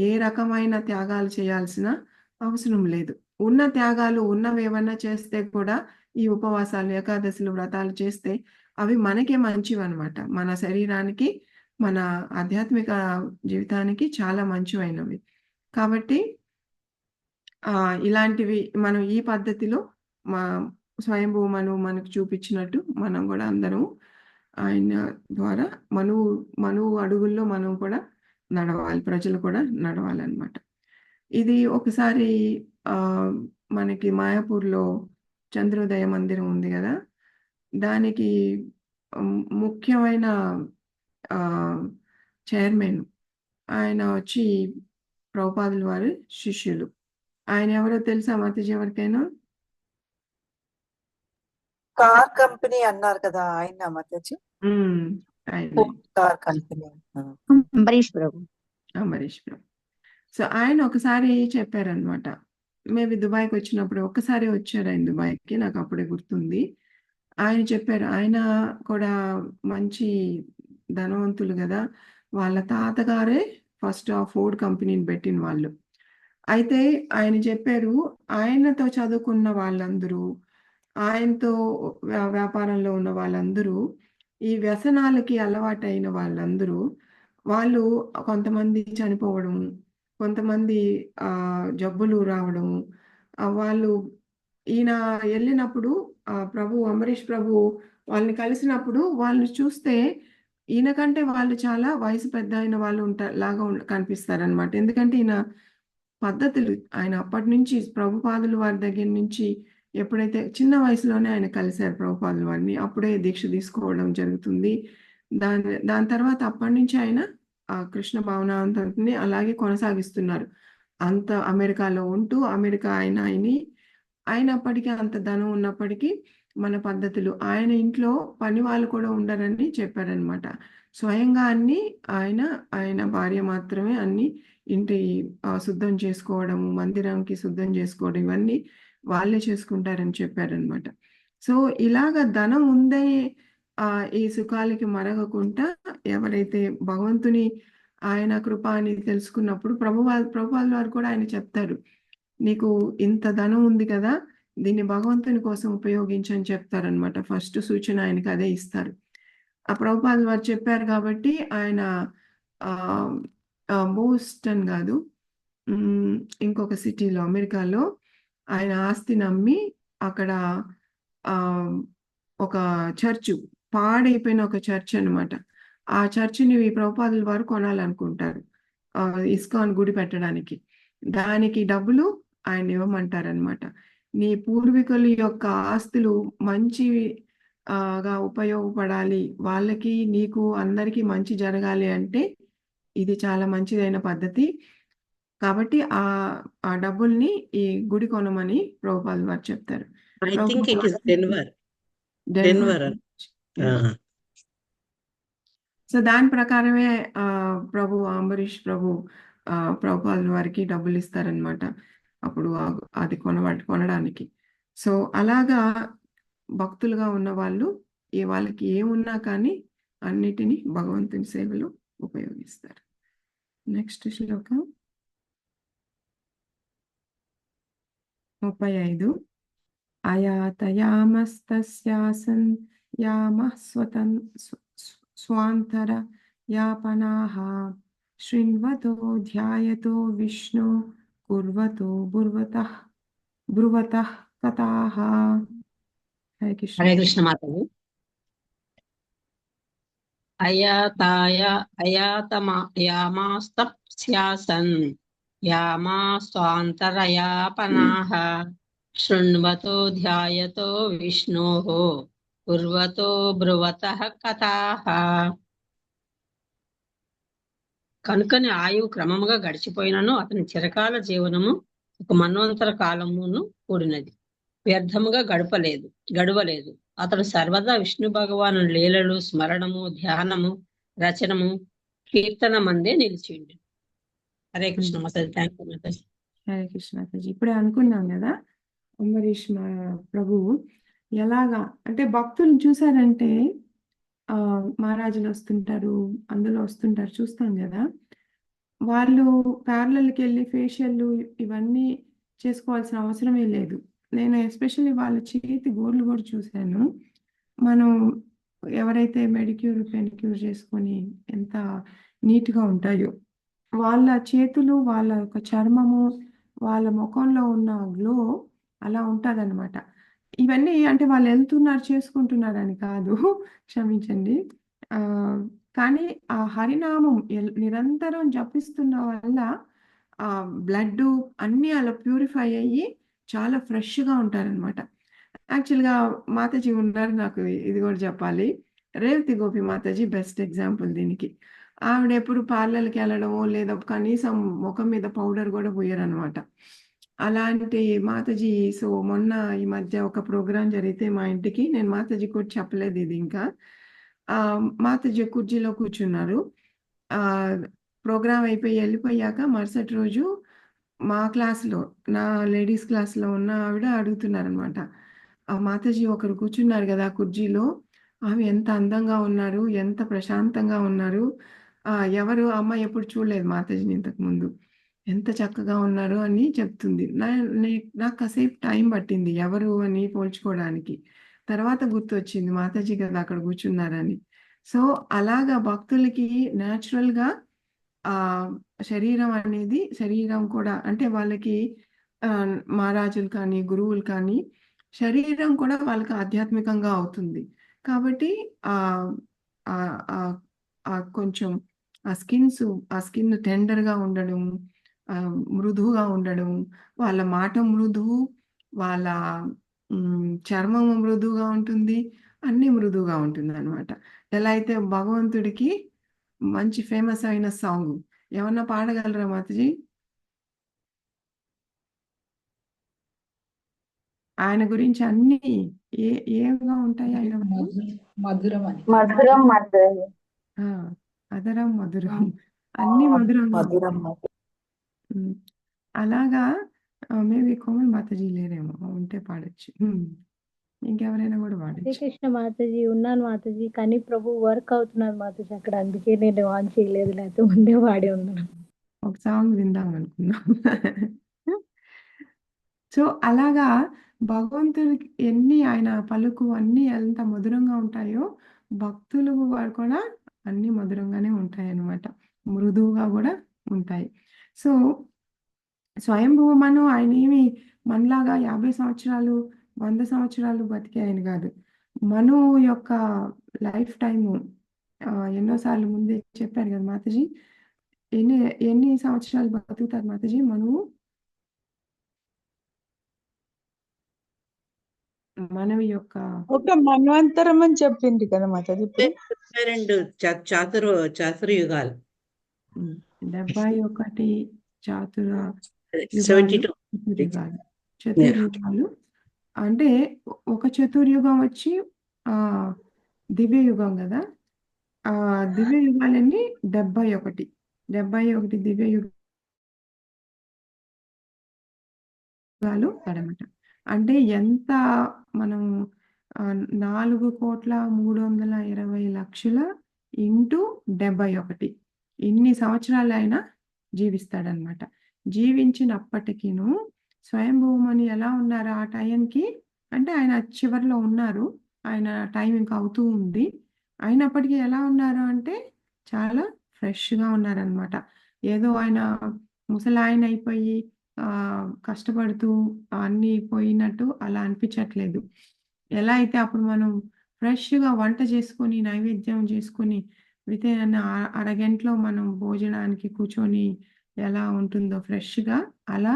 ఏ రకమైన త్యాగాలు చేయాల్సిన అవసరం లేదు. ఉన్న త్యాగాలు ఉన్నవేమన్నా చేస్తే కూడా ఈ ఉపవాసాలు, ఏకాదశులు, వ్రతాలు చేస్తే అవి మనకే మంచివన్నమాట. మన శరీరానికి, మన ఆధ్యాత్మిక జీవితానికి చాలా మంచివైనవి. కాబట్టి ఇలాంటివి మనం ఈ పద్ధతిలో స్వయంభూ మనకు చూపించినట్టు మనం కూడా అందరం ఆయన ద్వారా మనువు అడుగుల్లో మనం కూడా నడవాలి, ప్రజలు కూడా నడవాలన్నమాట. ఇది ఒకసారి మనకి మాయాపూర్లో చంద్రోదయ మందిరం ఉంది కదా, దానికి ముఖ్యమైన చైర్మన్ ఆయన వచ్చి ప్రభుపాదుల వారి శిష్యులు. ఆయన ఎవరో తెలుసా మాతాజీ ఎవరికైనా? కార్ కంపెనీ అన్నారు కదా ఆయన మాతాజీ? కార్ కంపెనీ అంబరీష్ ప్రభు. సో ఆయన ఒకసారి చెప్పారనమాట. మేబీ దుబాయ్కి వచ్చినప్పుడు ఒక్కసారి వచ్చారు ఆయన దుబాయ్కి, నాకు అప్పుడే గుర్తుంది. ఆయన చెప్పారు, ఆయన కూడా మంచి ధనవంతులు కదా, వాళ్ళ తాతగారే ఫస్ట్ ఆ ఫోర్డ్ కంపెనీని పెట్టిన వాళ్ళు. అయితే ఆయన చెప్పారు, ఆయనతో చదువుకున్న వాళ్ళందరూ, ఆయనతో వ్యాపారంలో ఉన్న వాళ్ళందరూ, ఈ వ్యసనాలకి అలవాటైన వాళ్ళందరూ, వాళ్ళు కొంతమంది చనిపోవడం, కొంతమంది జబ్బులు రావడం, వాళ్ళు ఈయన వెళ్ళినప్పుడు అంబరీష్ ప్రభు వాళ్ళని కలిసినప్పుడు వాళ్ళని చూస్తే ఈయన కంటే వాళ్ళు చాలా వయసు పెద్ద అయిన వాళ్ళు లాగా కనిపిస్తారనమాట. ఎందుకంటే ఈయన పద్ధతులు, ఆయన అప్పటి నుంచి ప్రభుపాదుల వారి దగ్గర నుంచి ఎప్పుడైతే చిన్న వయసులోనే ఆయన కలిశారు ప్రభుపాదుల వారిని, అప్పుడే దీక్ష తీసుకోవడం జరుగుతుంది. దాని తర్వాత అప్పటి నుంచి ఆయన కృష్ణ భావనాన్ని అలాగే కొనసాగిస్తున్నారు. అంత అమెరికాలో ఉంటూ అమెరికా అయినప్పటికీ, అంత ధనం ఉన్నప్పటికీ మన పద్ధతులు, ఆయన ఇంట్లో పని వాళ్ళు కూడా ఉండరని చెప్పారనమాట. స్వయంగా అన్ని ఆయన భార్య మాత్రమే అన్ని ఇంటి శుద్ధం చేసుకోవడము, మందిరానికి శుద్ధం చేసుకోవడం, ఇవన్నీ వాళ్ళే చేసుకుంటారని చెప్పారనమాట. సో ఇలాగ ధనం ఉందే ఈ సుఖాలకి మరగకుండా ఎవరైతే భగవంతుని ఆయన కృప అని తెలుసుకున్నప్పుడు ప్రభుపాదుల వారు కూడా ఆయన చెప్తారు, నీకు ఇంత ధనం ఉంది కదా, దీన్ని భగవంతుని కోసం ఉపయోగించని చెప్తారనమాట. ఫస్ట్ సూచన ఆయనకి అదే ఇస్తారు. ఆ ప్రభుపాదుల వారు చెప్పారు కాబట్టి ఆయన బోస్టన్ కాదు, ఇంకొక సిటీలో అమెరికాలో ఆయన ఆస్తిని అమ్మి అక్కడ ఒక చర్చ్, పాడైపోయిన ఒక చర్చ్ అనమాట. ఆ చర్చిని ప్రభుపాదుల వారు కొనాలనుకుంటారు. ఇస్కాన్ గుడి పెట్టడానికి. దానికి డబ్బులు ఆయన ఇవ్వమంటారనమాట. నీ పూర్వీకుల యొక్క ఆస్తులు మంచివి గా ఉపయోగపడాలి, వాళ్ళకి నీకు అందరికీ మంచి జరగాలి అంటే ఇది చాలా మంచిదైన పద్ధతి. కాబట్టి ఆ డబ్బుల్ని ఈ గుడి కొనమని ప్రభుపాదుల వారు చెప్తారు. I think it is Denver. Denver. Ah. So దాని ప్రకారమే అంబరీష్ ప్రభుపాదుల వారికి డబ్బులు ఇస్తారనమాట అప్పుడు అది కొనడానికి. సో అలాగా భక్తులుగా ఉన్న వాళ్ళు వాళ్ళకి ఏమున్నా కానీ అన్నిటినీ భగవంతుని సేవలో ఉపయోగిస్తారు. నెక్స్ట్ శ్లోకం 35. అయాతయామస్తస్యాసన్ యామః స్వాంతర యాపనాః శృణ్వతో ధ్యాయతో విష్ణు కుర్వతో బ్రువతః కథాః. హరే కృష్ణ. హరే కృష్ణ మాతాజీ. అయాతయామాస్తస్యాసన్ యామాస్వాంతరయాపనాః శృణ్వతో ధ్యాయతో విష్ణోః కుర్వతో బ్రువతః కథాః. కనుకని ఆయువు క్రమముగా గడిచిపోయినను అతని చిరకాల జీవనము ఒక మన్వంతర కాలమును కూడినది, వ్యర్థముగా గడవలేదు. అతడు సర్వదా విష్ణు భగవాను లీలలు, స్మరణము, ధ్యానము, రచనము, కీర్తన మందే నిలిచిండు. హరే కృష్ణ మాతాజీ. థ్యాంక్ యూ మాతాజీ. హరే కృష్ణ మాతాజీ. ఇప్పుడే అనుకున్నాం కదా అంబరీష్ ప్రభువు ఎలాగా అంటే భక్తులు చూసారంటే మహారాజులు వస్తుంటారు, అందులో వస్తుంటారు, చూస్తాం కదా. వాళ్ళు పార్లర్కి వెళ్ళి ఫేషియల్ ఇవన్నీ చేసుకోవాల్సిన అవసరమే లేదు. నేను ఎస్పెషల్లీ వాళ్ళ చేతి గోర్లు కూడా చూశాను. మనం ఎవరైతే పెడిక్యూర్ చేసుకొని ఎంత నీట్గా ఉంటాయో వాళ్ళ చేతులు, వాళ్ళ యొక్క చర్మము, వాళ్ళ ముఖంలో ఉన్న గ్లో అలా ఉంటుందన్నమాట. ఇవన్నీ అంటే వాళ్ళు వెళ్తున్నారు చేసుకుంటున్నారని కాదు, క్షమించండి. కానీ ఆ హరినామం నిరంతరం జపిస్తున్న వల్ల బ్లడ్ అన్నీ అలా ప్యూరిఫై అయ్యి చాలా ఫ్రెష్గా ఉంటారనమాట. యాక్చువల్గా మాతాజీ ఉన్నారు, నాకు ఇది కూడా చెప్పాలి. రేవతి గోపి మాతాజీ బెస్ట్ ఎగ్జాంపుల్ దీనికి. ఆవిడ ఎప్పుడు పార్లర్కి వెళ్ళడమో లేదా కనీసం ముఖం మీద పౌడర్ కూడా పోయారనమాట. అలాంటి మాతాజీ. సో మొన్న ఈ మధ్య ఒక ప్రోగ్రాం జరిగితే మా ఇంటికి, నేను మాతాజీ కూడా చెప్పలేదు ఇది ఇంకా, మాతాజీ కుర్చీలో కూర్చున్నారు. ప్రోగ్రాం అయిపోయి వెళ్ళిపోయాక మరుసటి రోజు మా క్లాస్లో, నా లేడీస్ క్లాస్లో ఉన్న ఆవిడ అడుగుతున్నారనమాట, మాతాజీ ఒకరు కూర్చున్నారు కదా కుర్చీలో, ఆమె ఎంత అందంగా ఉన్నారు, ఎంత ప్రశాంతంగా ఉన్నారు, ఎవరు అమ్మాయి ఎప్పుడు చూడలేదు మాతాజీని ఇంతకుముందు, ఎంత చక్కగా ఉన్నారు అని చెప్తుంది. నాకు కాసేపు టైం పట్టింది ఎవరు అని పోల్చుకోవడానికి. తర్వాత గుర్తొచ్చింది మాతాజీ కదా అక్కడ కూర్చున్నారని. సో అలాగా భక్తులకి న్యాచురల్గా శరీరం కూడా అంటే వాళ్ళకి మహారాజులు కానీ గురువులు కానీ శరీరం కూడా వాళ్ళకి ఆధ్యాత్మికంగా అవుతుంది. కాబట్టి కొంచెం ఆ స్కిన్ టెండర్గా ఉండడం, మృదువుగా ఉండడం, వాళ్ళ మాట మృదువు, వాళ్ళ చర్మము మృదువుగా ఉంటుంది, అన్ని మృదువుగా ఉంటుంది అనమాట. ఎలా అయితే భగవంతుడికి మంచి ఫేమస్ అయిన సాంగ్ ఏమన్నా పాడగలరా మాతాజీ? ఆయన గురించి అన్ని ఏగా ఉంటాయి ఆయన మధురం అని. అదరం మధురం, అన్ని మధురంగా. అలాగా మేబీ కోమల్ మాతాజీ లేరేమో, ఉంటే పాడొచ్చు. ఇంకెవరైనా కూడా పాడొచ్చు. కృష్ణ మాతాజీ ఉన్నాను మాతాజీ, కానీ ప్రభు వర్క్ అవుతున్నారు మాతాజీ అక్కడ, అందుకే నేను ఆన్ చేయలేదు, లేకపోతే ముందే వాడే ఉన్నాను. ఒక సాంగ్ విందాం అనుకున్నాం. సో అలాగా భగవంతుడికి ఎన్ని ఆయన పలుకు అన్ని ఎంత మధురంగా ఉంటాయో భక్తులు వారు కూడా అన్ని మధురంగానే ఉంటాయి అన్నమాట, మృదువుగా కూడా ఉంటాయి. సో స్వయంభువ మను ఆయన ఏమి మనలాగా 50 సంవత్సరాలు 100 సంవత్సరాలు బతికే ఆయన కాదు. మను యొక్క లైఫ్ టైము ఎన్నోసార్లు ముందే చెప్పారు కదా మాతాజీ, ఎన్ని ఎన్ని సంవత్సరాలు బతుకుతారు మాతాజీ మనువు? మనవి యొక్క ఒక మన్వంతరం అని చెప్పింది కదా మాతాజీ ఇప్పుడు. 72 చాతుర్యుగాలు. 71 చాతుర యుగాలు, 72. చతుర్యుగాలు. చతుర్యుగాలు అంటే ఒక చతుర్యుగం వచ్చి దివ్య యుగం కదా. దివ్య యుగాలన్నీ 71 దివ్య యుగాలు అన్నమాట. అంటే ఎంత మనం 4,320,00,000 ఇంటూ 71 ఇన్ని సంవత్సరాలు ఆయన జీవిస్తాడనమాట. జీవించినప్పటికీను స్వయంభూమని ఎలా ఉన్నారు ఆ టైంకి అంటే ఆయన చివరిలో ఉన్నారు, ఆయన టైం ఇంకా అవుతూ ఉంది. అయినప్పటికీ ఎలా ఉన్నారు అంటే చాలా ఫ్రెష్గా ఉన్నారనమాట. ఏదో ఆయన ముసలాయన అయిపోయి కష్టపడుతూ అన్నీ పోయినట్టు అలా అనిపించట్లేదు. ఎలా అయితే అప్పుడు మనం ఫ్రెష్గా వంట చేసుకొని నైవేద్యం చేసుకొని వితిన్ అరగంటలో మనం భోజనానికి కూర్చొని ఎలా ఉంటుందో ఫ్రెష్గా, అలా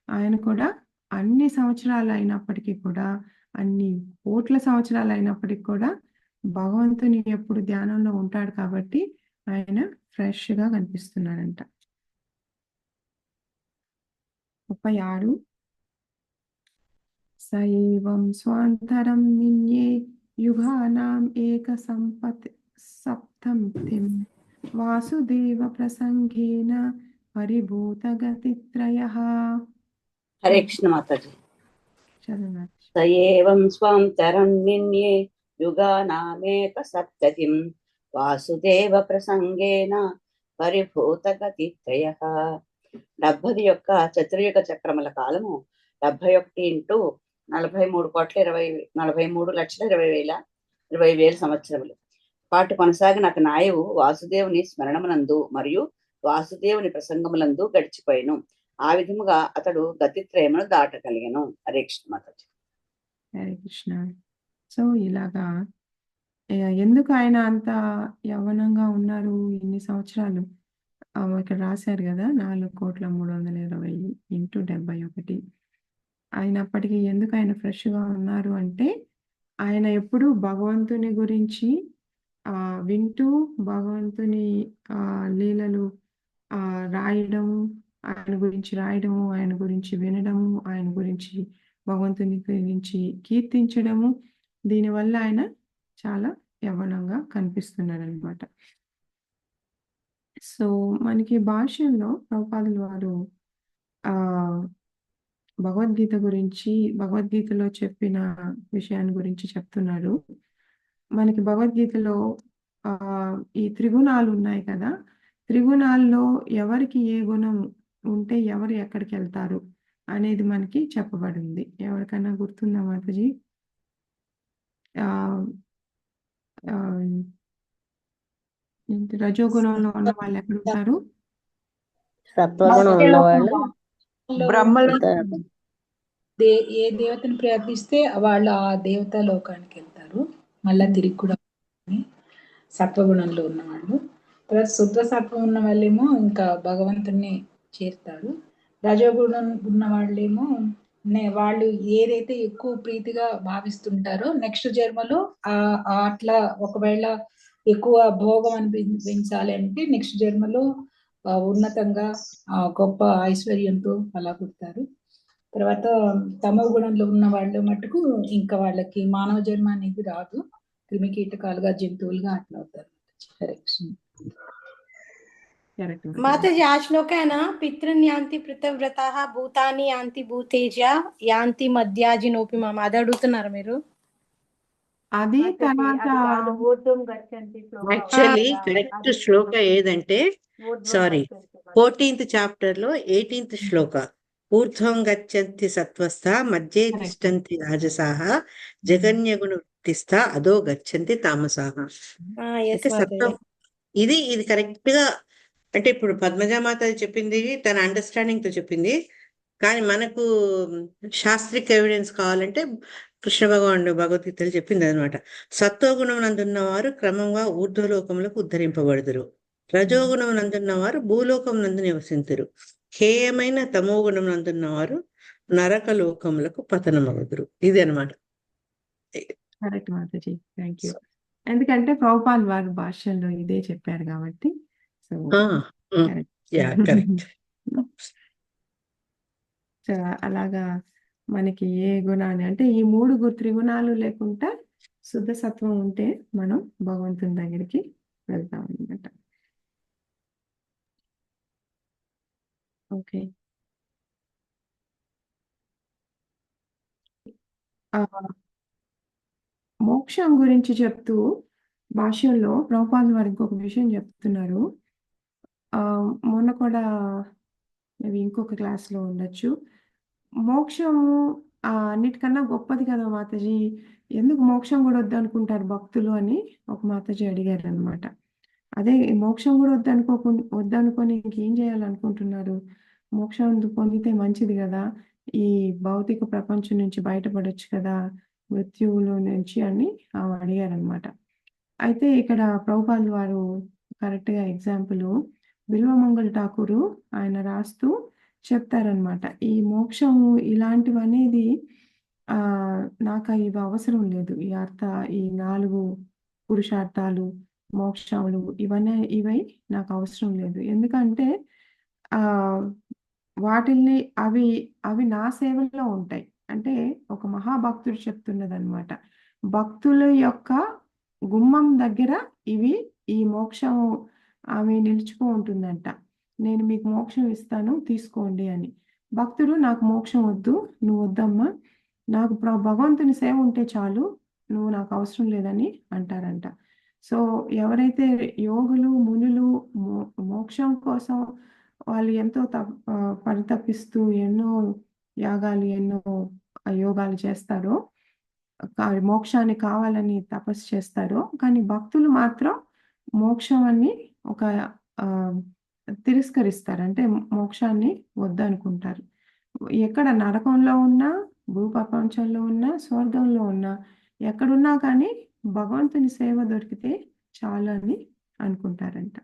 ఆయన కూడా అన్ని సంవత్సరాలు అయినప్పటికీ కూడా, అన్ని కోట్ల సంవత్సరాలు అయినప్పటికీ కూడా భగవంతుని ఎప్పుడు ధ్యానంలో ఉంటాడు కాబట్టి ఆయన ఫ్రెష్గా కనిపిస్తున్నాడంట. 36 సైవం స్వాంతరం నిన్యే యుగానాం ఏక సప్తమితిం వాసుదేవ ప్రసంగేన పరిభూత గతిత్రయః. హరే కృష్ణ మాతాజీ. చదవండి. స ఏవం స్వాం తరం నిన్యే యుగానామేక సప్తతిం వాసుదేవ ప్రసంగేన పరిభూత గతిత్రయః. 70 యొక్క చతుర్యుగ చక్రముల కాలము 71 ఇంటూ 43,20,20,000 సంవత్సరములు పాటు కొనసాగిన అతని ఆయువు వాసుదేవుని స్మరణమునందు మరియు వాసుదేవుని ప్రసంగములందు గడిచిపోయిను. ఆ విధముగా అతడు గతిత్రయమును దాటగలిగను. హరే కృష్ణ మాతాజీ. హరే కృష్ణ. సో ఇలాగా ఎందుకు ఆయన అంత యవ్వనంగా ఉన్నారు ఇన్ని సంవత్సరాలు? ఇక్కడ రాశారు కదా 4,320,000 ఇంటూ 71. అయినప్పటికీ ఎందుకు ఆయన ఫ్రెష్గా ఉన్నారు అంటే ఆయన ఎప్పుడు భగవంతుని గురించి వింటూ భగవంతుని లీలలు రాయడము, ఆయన గురించి రాయడము, ఆయన గురించి వినడము, ఆయన గురించి భగవంతుని గురించి కీర్తించడము, దీనివల్ల ఆయన చాలా యవ్వనంగా కనిపిస్తున్నారు అనమాట. సో మనకి భాష్యంలో ప్రభుపాదుల వారు భగవద్గీతలో చెప్పిన విషయాన్ని గురించి చెప్తున్నారు. మనకి భగవద్గీతలో ఈ త్రిగుణాలు ఉన్నాయి కదా, త్రిగుణాల్లో ఎవరికి ఏ గుణం ఉంటే ఎవరు ఎక్కడికి వెళ్తారు అనేది మనకి చెప్పబడింది. ఎవరికైనా గుర్తుందా మాతాజీ? రజోగుణంలో ఉన్న వాళ్ళు ఎక్కడ ఉంటారు? సత్వగుణం ఉన్నవాళ్ళు ఏ దేవతను ప్రార్థిస్తే వాళ్ళు ఆ దేవత లోకానికి వెళ్తారు, మళ్ళా తిరిగి కూడా. సత్వగుణంలో ఉన్నవాళ్ళు. తర్వాత శుద్ధ సత్వం ఉన్న వాళ్ళేమో ఇంకా భగవంతుని చేరుతారు. రజోగుణం ఉన్న వాళ్ళేమో వాళ్ళు ఏదైతే ఎక్కువ ప్రీతిగా భావిస్తుంటారో నెక్స్ట్ జన్మలో అట్లా ఒకవేళ ఎక్కువ భోగం అనిపించాలి అంటే నెక్స్ట్ జన్మలో ఉన్నతంగా గొప్ప ఐశ్వర్యంతో అలా పుడతారు. తర్వాత తమో గుణంలో ఉన్న వాళ్ళు మటుకు ఇంకా వాళ్ళకి మానవ జన్మ అనేది రాదు, క్రిమి కీటకాలుగా జంతువులుగా అట్లా అవుతారు. మాతాజీ ఆ శ్లోకేన పితృన్ యాంతి పృతవ్రతాః భూతాని యాంతి భూతేజ యాంతి మధ్యాజినోపి మామ, అది అడుగుతున్నారు మీరు? అది తర్వాత యాక్చువల్లీ కరెక్ట్ శ్లోక ఏదంటే 14th చాప్టర్ లో 18th శ్లోక, ఊర్ధ్వం గచ్చంతి సత్వస్థ మధ్యే తిష్టంతి రాజసాః జగన్యగుణ వృత్తిస్థ అదో గచ్చంతి తామసాః. అంటే సత్వం ఇది కరెక్ట్ గా, అంటే ఇప్పుడు పద్మజామాత చెప్పింది తన అండర్స్టాండింగ్ తో చెప్పింది, కానీ మనకు శాస్త్రిక ఎవిడెన్స్ కావాలంటే కృష్ణ భగవానుడు భగవద్గీతలు చెప్పింది అనమాట. సత్వగుణం నందున్న వారు క్రమంగా ఊర్ధ్వలోకములకు ఉద్ధరింపబడుదురు. రజోగుణం నందున్నవారు భూలోకం నందు నివసింతురు. హేయమైన తమో గుణం నందున్నవారు నరక లోకములకు పతనమగుదురు. ఇది అనమాట. Correct Mataji, thank you. ఎందుకంటే ప్రభుపాల్ వారు భాష్యంలో ఇదే చెప్పారు కాబట్టి. So correct. సో అలాగా మనకి ఏ గుణాన్ని అంటే ఈ 3 త్రిగుణాలు లేకుండా శుద్ధ సత్వం ఉంటే మనం భగవంతుని దగ్గరికి వెళ్తాం అన్నమాట. ఓకే. మోక్షం గురించి చెప్తూ భాష్యంలో ప్రభుపాల్ వారు ఇంకొక విషయం చెప్తున్నారు. మొన్న కూడా మేబీ ఇంకొక క్లాస్లో ఉండొచ్చు. మోక్షము అన్నిటికన్నా గొప్పది కదా మాతాజీ, ఎందుకు మోక్షం కూడా వద్దనుకుంటారు భక్తులు అని ఒక మాతాజీ అడిగారు అనమాట. అదే మోక్షం కూడా వద్దనుకొని ఇంకేం చేయాలనుకుంటున్నారు, మోక్షం పొందితే మంచిది కదా, ఈ భౌతిక ప్రపంచం నుంచి బయటపడొచ్చు కదా, మృత్యువులో నుంచి అని అడిగారనమాట. అయితే ఇక్కడ ప్రభుపాల్ వారు కరెక్ట్గా ఎగ్జాంపుల్ బిల్వమంగళ ఠాకూరు ఆయన రాస్తూ చెప్తారనమాట. ఈ మోక్షము ఇలాంటివనేది నాకు ఇవి అవసరం లేదు. ఈ 4 పురుషార్థాలు, మోక్షములు ఇవై నాకు అవసరం లేదు. ఎందుకంటే వాటిల్ని అవి నా సేవలో ఉంటాయి. అంటే ఒక మహాభక్తుడు చెప్తున్నది అనమాట, భక్తుల యొక్క గుమ్మం దగ్గర ఈ మోక్షం ఆమె నిలుచుకో ఉంటుందంట. నేను మీకు మోక్షం ఇస్తాను తీసుకోండి అని. భక్తుడు నాకు మోక్షం వద్దు, నువ్వు వద్దమ్మా, నాకు భగవంతుని సేవ ఉంటే చాలు, నువ్వు నాకు అవసరం లేదని అంటారంట. సో ఎవరైతే యోగులు మునులు మోక్షం కోసం వాళ్ళు ఎంతో పరితపిస్తూ ఎన్నో యాగాలు ఎన్నో యోగాలు చేస్తారో, మోక్షాన్ని కావాలని తపస్సు చేస్తారో, కానీ భక్తులు మాత్రం మోక్షాన్ని తిరస్కరిస్తారు. అంటే మోక్షాన్ని వద్దనుకుంటారు. ఎక్కడ నరకంలో ఉన్నా, భూ ప్రపంచంలో ఉన్నా, స్వర్గంలో ఉన్నా, ఎక్కడున్నా కానీ భగవంతుని సేవ దొరికితే చాలు అని అనుకుంటారంట.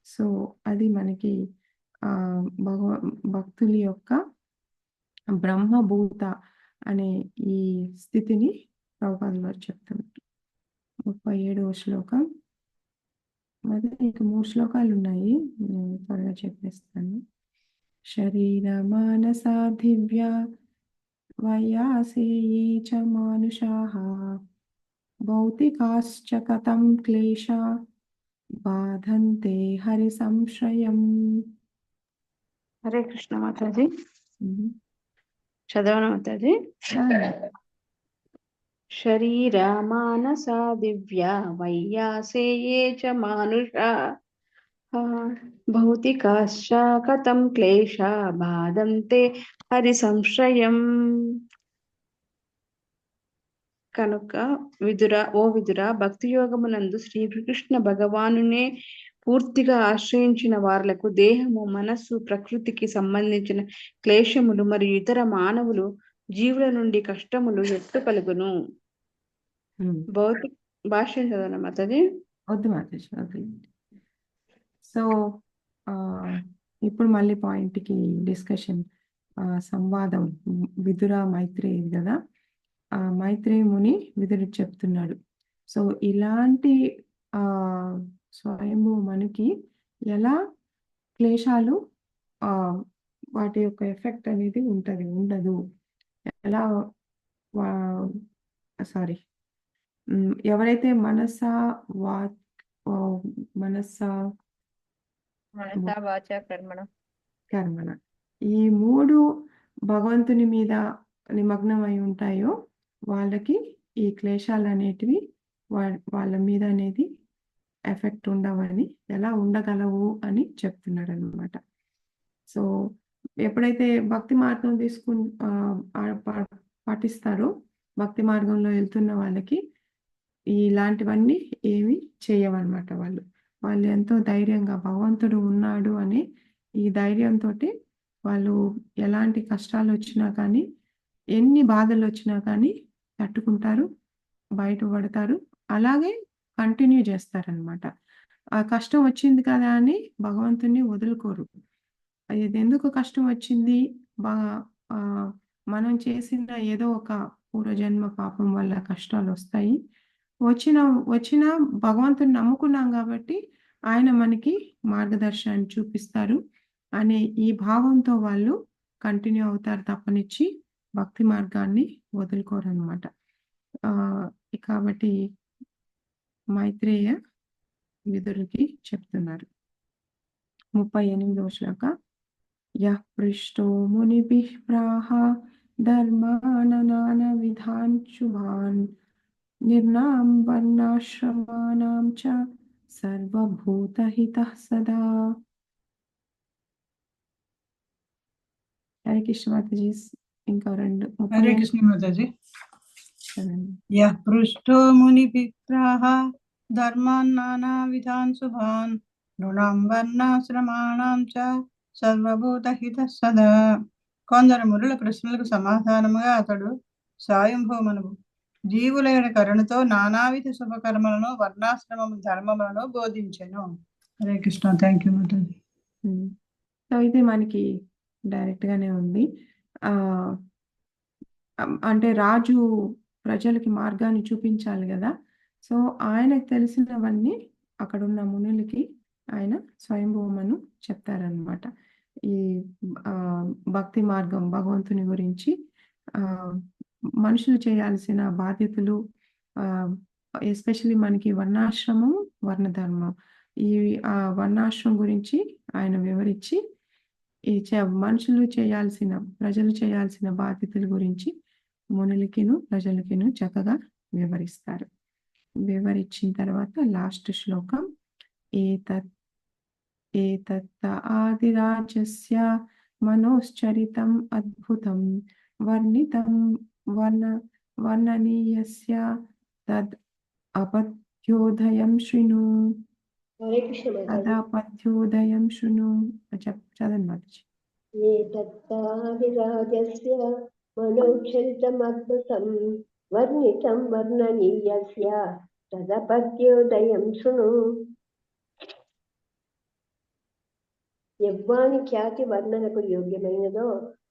సో అది మనకి భక్తుల యొక్క బ్రహ్మభూత అనే ఈ స్థితిని ప్రభుపాల్ వారు చెప్తున్నారు. 37వ శ్లోకం. అదే ఇంకా 3 శ్లోకాలు ఉన్నాయి, నేను త్వరగా చెప్పేస్తాను. శరీర మానసా దివ్య వయాసేయే చ మానుషాః భౌతికాశ్చ కథం క్లేశా బాధంతే హరి సంశ్రయం. హరే కృష్ణ మాతాజీ. చదవన మాతాజీ. శరీర మానసా దివ్య వైయాసేయే చ మానుషా భౌతికాశ్చ కథం క్లేశా బాధంతే హరి సంశ్రయం. కనుక ఓ విదుర, భక్తి యోగమునందు శ్రీకృష్ణ భగవానునే పూర్తిగా ఆశ్రయించిన వారులకు దేహము, మనస్సు, ప్రకృతికి సంబంధించిన క్లేశములు మరియు ఇతర మానవులు జీవుల నుండి కష్టములు ఎట్టు కలుగును. భౌతిక భాష్యం చదవన మాతాజీ. వద్దు మాతాజీ, వద్దు. సో ఇప్పుడు మళ్ళీ పాయింట్కి డిస్కషన్, సంవాదం విదుర మైత్రేయి కదా, మైత్రేయి ముని విదురుడు చెప్తున్నాడు. సో ఇలాంటి స్వయంభూ మనకి ఎలా క్లేశాలు వాటి యొక్క ఎఫెక్ట్ అనేది ఉండదు, ఎలా ఎవరైతే మనస కర్మణ ఈ 3 భగవంతుని మీద నిమగ్నం అయి ఉంటాయో వాళ్ళకి ఈ క్లేశాలు అనేటివి వాళ్ళ మీద అనేది ఎఫెక్ట్ ఉండవని, ఎలా ఉండగలవు అని చెప్తున్నాడు అనమాట. సో ఎప్పుడైతే భక్తి మార్గం పాటిస్తారో, భక్తి మార్గంలో వెళ్తున్న వాళ్ళకి ఇలాంటివన్నీ ఏమి చేయవన్నమాట. వాళ్ళు ఎంతో ధైర్యంగా భగవంతుడు ఉన్నాడు అనే ఈ ధైర్యంతో వాళ్ళు ఎలాంటి కష్టాలు వచ్చినా కానీ, ఎన్ని బాధలు వచ్చినా కానీ తట్టుకుంటారు, బయటపడతారు, అలాగే కంటిన్యూ చేస్తారనమాట. ఆ కష్టం వచ్చింది కదా అని భగవంతుణ్ణి వదులుకోరు. ఇది ఎందుకు కష్టం వచ్చింది? బా మనం చేసిన ఏదో ఒక పూర్వజన్మ పాపం వల్ల కష్టాలొస్తాయి. వచ్చిన భగవంతుడిని నమ్ముకున్నాం కాబట్టి ఆయన మనకి మార్గదర్శనాన్ని చూపిస్తారు అనే ఈ భావంతో వాళ్ళు కంటిన్యూ అవుతారు తప్పనిచ్చి భక్తి మార్గాన్ని వదులుకోరనమాట. కాబట్టి మైత్రేయ విదురుకి చెప్తున్నారు. 38వ శ్లోక. యః పృష్టో మునిభిః ప్రాహ ధర్మాన్ విధాన్ శుభాన్ నిర్నాం వర్ణాశ్రమాణాం చ సర్వభూతహితః సదా. హరే కృష్ణ మాతాజీ. ఇంకా రెండు హరే కృష్ణ మాతాజీ. యః పృష్టో మునిభిః ప్రాహ ధర్మాన్ నానా విధాన్ శుభాన్ నృణాం వర్ణాశ్రమాణాం చ సర్వభూతహితః సదా. కొందరు మునుల ప్రశ్నలకు సమాధానముగా అతడు స్వయంభూమనువు జీవులైన కరుణతో నానావిధ శుభకర్మలను వర్ణాశ్రమము ధర్మములను బోధించెను. హరే కృష్ణ. థ్యాంక్ యూ మాతాజీ. సో ఇది మనకి డైరెక్ట్ గానే ఉంది. అంటే రాజు ప్రజలకి మార్గాన్ని చూపించాలి కదా. సో ఆయనకు తెలిసినవన్నీ అక్కడ ఉన్న మునులకి ఆయన స్వయంభూమను చెప్తారనమాట. ఈ భక్తి మార్గం భగవంతుని గురించి మనుషులు చేయాల్సిన బాధ్యతలు, ఎస్పెషల్లీ మనకి వర్ణాశ్రమం వర్ణధర్మం, ఈ వర్ణాశ్రమం గురించి ఆయన వివరించి ఈ మనుషులు చేయాల్సిన ప్రజలు చేయాల్సిన బాధ్యతల గురించి మునులకిను ప్రజలకిను చక్కగా వివరిస్తారు. వివరించిన తర్వాత లాస్ట్ శ్లోకం. ఏతత్ ఆదిరాజస్య మనోశ్చరితం అద్భుతం వర్ణితం వర్ణనీయస్య తద్ అపత్యోదయం శృణు. తదపత్యోదయం శృణు. చదవండి మాతాజీ. ఏతత్తాదిరాజస్య మనోక్షరితమద్భుతం వర్ణితం వర్ణనీయస్య తదపత్యోదయం శృణు. యవ్వాని ఖ్యాతి వర్ణనకు యోగ్యమైనదో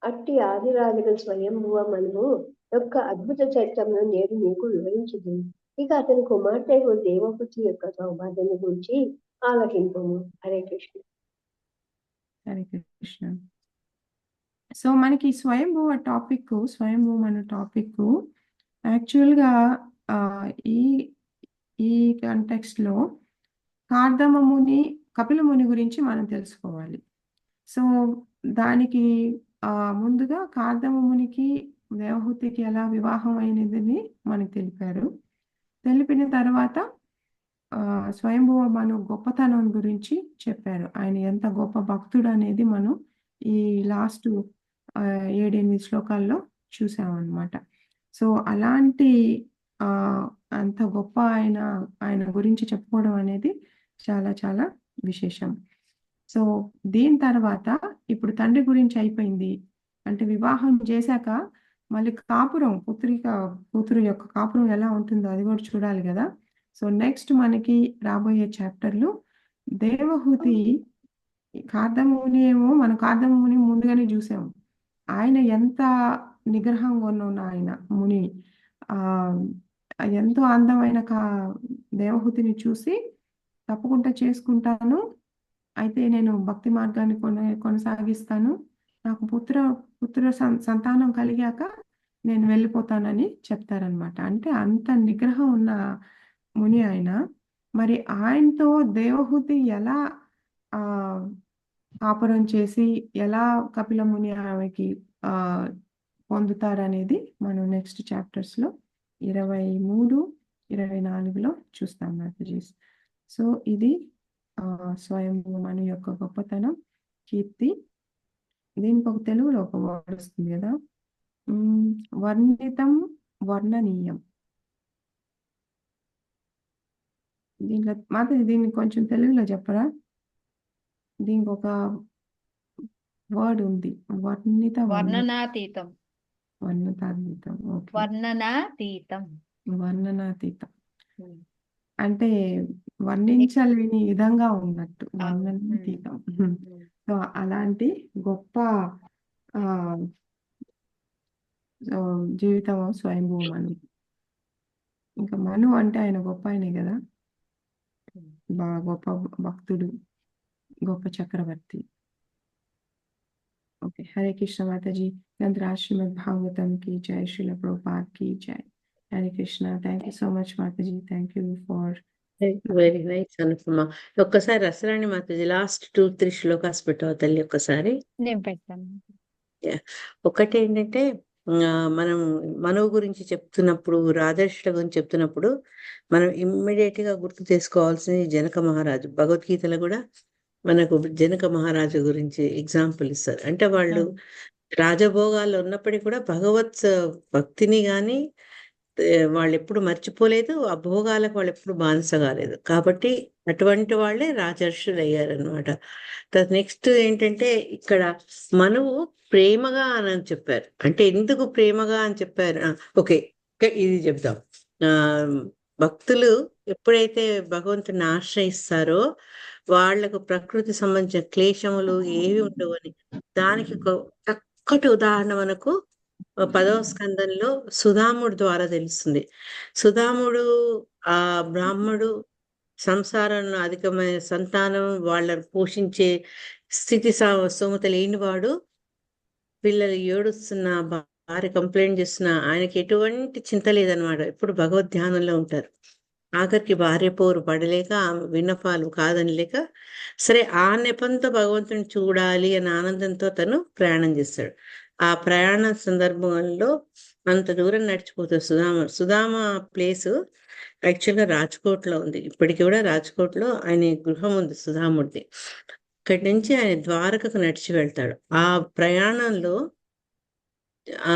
అట్టి ఆదిరాజుల స్వయంభువ మనువు యొక్క అద్భుత చరిత్రను నేను నీకు వివరించదు. ఇక అతని కుమార్తె దేవహూతి యొక్క సౌభాగ్యాన్ని గురించి ఆలకింపు. హరే కృష్ణ. హరే కృష్ణ. సో మనకి స్వయంభువ టాపిక్, స్వయంభూమ అనే టాపిక్ యాక్చువల్గా ఈ కాంటెక్స్ట్ లో కార్దమ ముని కపిల ముని గురించి మనం తెలుసుకోవాలి. సో దానికి ముందుగా కార్దమ మునికి దేవహూతికి ఎలా వివాహం అయినదని మనకు తెలిపారు. తెలిపిన తర్వాత స్వయంభువ మను గొప్పతనం గురించి చెప్పారు. ఆయన ఎంత గొప్ప భక్తుడు అనేది మనం ఈ లాస్ట్ 7-8 శ్లోకాల్లో చూసామన్నమాట. సో అలాంటి అంత గొప్ప ఆయన గురించి చెప్పుకోవడం అనేది చాలా చాలా విశేషం. సో దీని తర్వాత ఇప్పుడు తండ్రి గురించి అయిపోయింది. అంటే వివాహం చేశాక మళ్ళీ కాపురం, కూతురు యొక్క కాపురం ఎలా ఉంటుందో అది కూడా చూడాలి కదా. సో నెక్స్ట్ మనకి రాబోయే చాప్టర్లు దేవహూతి కార్దముని ఏమో మనం కార్దముని ముందుగానే చూసాము. ఆయన ఎంత నిగ్రహంగా ఉన్న ఆయన ముని, ఎంతో అందమైన దేవహూతిని చూసి తప్పకుండా చేసుకుంటాను, అయితే నేను భక్తి మార్గాన్ని కొనసాగిస్తాను, నాకు పుత్ర సంతానం కలిగాక నేను వెళ్ళిపోతానని చెప్తారనమాట. అంటే అంత నిగ్రహం ఉన్న ముని ఆయన. మరి ఆయనతో దేవహూతి ఎలా కాపురం చేసి ఎలా కపిల ముని ఆమెకి పొందుతారనేది మనం నెక్స్ట్ చాప్టర్స్ లో 23, 24లో చూస్తాం మాతాజీ. సో ఇది స్వయంభూ మను యొక్క గొప్పతనం, కీర్తి. దీనికి ఒక తెలుగులో ఒక వర్డ్ వస్తుంది కదా, వర్ణితం వర్ణనీయం. దీంట్లో మాతాజీ దీన్ని కొంచెం తెలుగులో చెప్పరా? దీనికి ఒక వర్డ్ ఉంది, వర్ణనాతీతం. వర్ణనాతీతం. ఓకే, వర్ణనాతీతం. వర్ణనాతీతం. అంటే వర్ణించలేని విధంగా ఉన్నట్టు వర్ణనాతీతం. సో అలాంటి గొప్ప ఆ సో జీవితం స్వయంభూ మను. ఇంకా మను అంటే ఆయన గొప్ప ఆయనే కదా, గొప్ప భక్తుడు, గొప్ప చక్రవర్తి. ఓకే, హరే కృష్ణ మాతాజీ. గ్రంథరాజ్ శ్రీమద్ భాగవతం की जय, श्रील प्रभुपाद की जय. Hare Krishna. Thank you so much Mataji. Thank you for very nice Anupama. ఒక్కసారి రసరాణి మాతాజీ లాస్ట్ 2-3 శ్లోకాస్ పెట్టావు తల్లి ఒక్కసారి. నేను పెడతాను. ఒకటి ఏంటంటే మనం మనువు గురించి చెప్తున్నప్పుడు, రాధర్షుల గురించి చెప్తున్నప్పుడు మనం ఇమ్మీడియట్ గా గుర్తు చేసుకోవాల్సింది జనక మహారాజు. భగవద్గీతలో కూడా మనకు జనక మహారాజు గురించి ఎగ్జాంపుల్ ఇస్తారు. అంటే వాళ్ళు రాజభోగాల్లో ఉన్నప్పటికీ కూడా భగవత్ భక్తిని గాని వాళ్ళు ఎప్పుడు మర్చిపోలేదు, ఆ భోగాలకు వాళ్ళు ఎప్పుడు బానిస కాలేదు. కాబట్టి అటువంటి వాళ్ళే రాజర్షులు అయ్యారనమాట. నెక్స్ట్ ఏంటంటే ఇక్కడ మనువు ప్రేమగా అని చెప్పారు. అంటే ఎందుకు ప్రేమగా అని చెప్పారు? ఓకే, ఇది చెప్దాం. భక్తులు ఎప్పుడైతే భగవంతుని ఆశ్రయిస్తారో వాళ్లకు ప్రకృతి సంబంధించిన క్లేశములు ఏవి ఉండవని దానికి ఒక చక్కటి ఉదాహరణ మనకు 10వ స్కందంలో సుధాముడు ద్వారా తెలుస్తుంది. సుధాముడు ఆ బ్రాహ్మడు సంసారంలో అధికమైన సంతానం వాళ్ళని పోషించే స్థితి స్తోమత లేనివాడు, పిల్లలు ఏడుస్తున్నా, భార్య కంప్లైంట్ చేస్తున్నా ఆయనకి ఎటువంటి చింత లేదనమాట. ఎప్పుడు భగవద్ ధ్యానంలో ఉంటారు. ఆఖరికి భార్య పోరు పడలేక, ఆమె విన్నపాలు కాదనిలేక, సరే ఆ నెపంతో భగవంతుని చూడాలి అనే ఆనందంతో తను ప్రయాణం చేస్తాడు. ఆ ప్రయాణ సందర్భంలో అంత దూరం నడిచిపోతాడు సుధామ ప్లేస్ యాక్చువల్గా రాజ్కోట్లో ఉంది. ఇప్పటికి కూడా రాజ్కోట్లో ఆయన గృహం ఉంది సుధాముడిది. అక్కడి నుంచి ఆయన ద్వారకకు నడిచి వెళ్తాడు. ఆ ప్రయాణంలో ఆ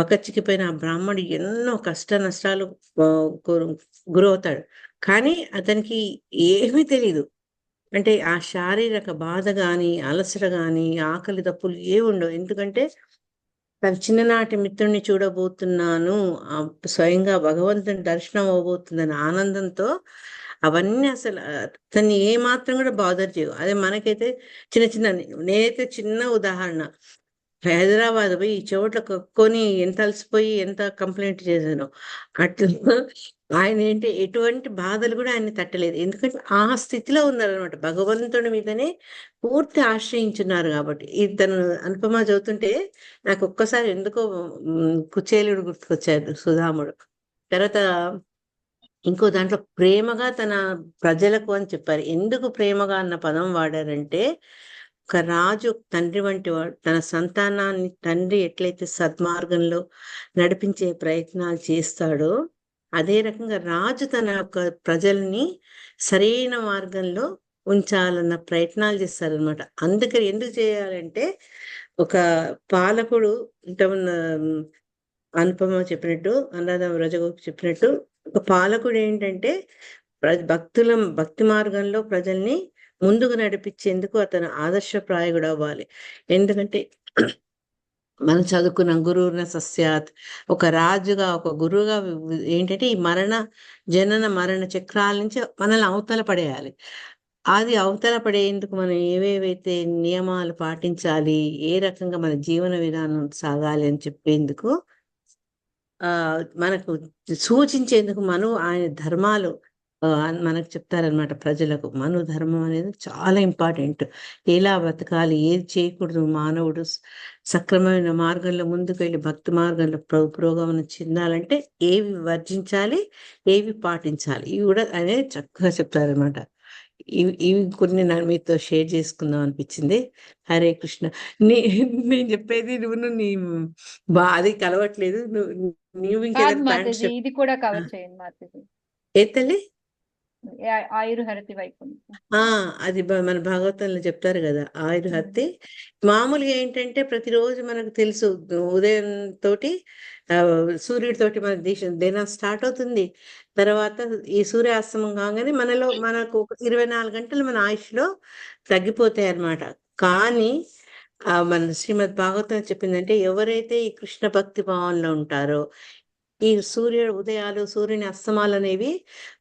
బకచిక్కిపోయిన ఆ బ్రాహ్మడు ఎన్నో కష్ట నష్టాలు గురవుతాడు. కానీ అతనికి ఏమీ తెలియదు. అంటే ఆ శారీరక బాధ గాని, అలసట గాని, ఆకలి దప్పులు ఏమి ఉండవు. ఎందుకంటే తన చిన్ననాటి మిత్రుడిని చూడబోతున్నాను, స్వయంగా భగవంతుని దర్శనం అవబోతుందని ఆనందంతో అవన్నీ అసలు తన్ని ఏమాత్రం కూడా బాదర్ చేయవు. అదే మనకైతే నేనైతే చిన్న ఉదాహరణ, హైదరాబాద్ పోయి ఈ చోట్ల కక్కుని ఎంత అలసిపోయి ఎంత కంప్లైంట్ చేశాను. అట్లా ఆయన ఏంటి ఎటువంటి బాధలు కూడా ఆయన తట్టలేదు. ఎందుకంటే ఆ స్థితిలో ఉన్నారనమాట. భగవంతుడి మీదనే పూర్తి ఆశ్రయించున్నారు కాబట్టి. తను అనుపమ చదువుతుంటే నాకు ఒక్కసారి ఎందుకో కుచేలుడు గుర్తుకొచ్చాడు సుధాముడు. తర్వాత ఇంకో దాంట్లో ప్రేమగా తన ప్రజలకు అని చెప్పారు. ఎందుకు ప్రేమగా అన్న పదం వాడారంటే, ఒక రాజు తండ్రి వంటి వాడు తన సంతానాన్ని తండ్రి ఎట్లయితే సద్మార్గంలో నడిపించే ప్రయత్నాలు చేస్తాడో అదే రకంగా రాజు తన యొక్క ప్రజల్ని సరైన మార్గంలో ఉంచాలన్న ప్రయత్నాలు చేస్తారనమాట. అందుకని ఎందుకు చేయాలంటే, ఒక పాలకుడు అనుపమ చెప్పినట్టు, అనురాధ రజగోపి చెప్పినట్టు, ఒక పాలకుడు ఏంటంటే భక్తి మార్గంలో ప్రజల్ని ముందుకు నడిపించేందుకు అతను ఆదర్శప్రాయకుడు అవ్వాలి. ఎందుకంటే మనం చదువుకున్న గురువున సస్యాత్, ఒక రాజుగా ఒక గురువుగా ఏంటంటే ఈ జనన మరణ చక్రాల నుంచి మనల్ని అవతల పడేయాలి. అది అవతల పడేందుకు మనం ఏవేవైతే నియమాలు పాటించాలి, ఏ రకంగా మన జీవన విధానం సాగాలి అని చెప్పేందుకు మనకు సూచించేందుకు ఆయన ధర్మాలు మనకు చెప్తారనమాట. ప్రజలకు మను ధర్మం అనేది చాలా ఇంపార్టెంట్. ఎలా బతకాలి, ఏది చేయకూడదు, మానవుడు సక్రమమైన మార్గంలో ముందుకు వెళ్ళి భక్తి మార్గంలో పురోగమనం చెందాలంటే ఏవి వర్జించాలి, ఏవి పాటించాలి, ఇవి కూడా అనేది చక్కగా చెప్తారనమాట. ఇవి కొన్ని మీతో షేర్ చేసుకుందాం అనిపించింది. హరే కృష్ణ. నేను చెప్పేది నీ అది కలవట్లేదు. నువ్వు ఇంకేదైనా ఇది కూడా కవర్ చేయండి మాతాజీ. ఏ తల్లి? ఆయుర్హరతి వైకుంఠం. అది మన భాగవతంలో చెప్తారు కదా ఆయుర్హత్తి. మామూలుగా ఏంటంటే ప్రతిరోజు మనకు తెలుసు ఉదయం తోటి సూర్యుడితోటి మన దినం స్టార్ట్ అవుతుంది. తర్వాత ఈ సూర్యాస్తమం కాగానే మనకు 24 గంటలు మన ఆయుష్లో తగ్గిపోతాయి అన్నమాట. కానీ మన శ్రీమద్ భాగవతం చెప్పిందంటే, ఎవరైతే ఈ కృష్ణ భక్తి భావంలో ఉంటారో, ఈ సూర్యుడు ఉదయాలు సూర్యుని అస్తమాలు అనేవి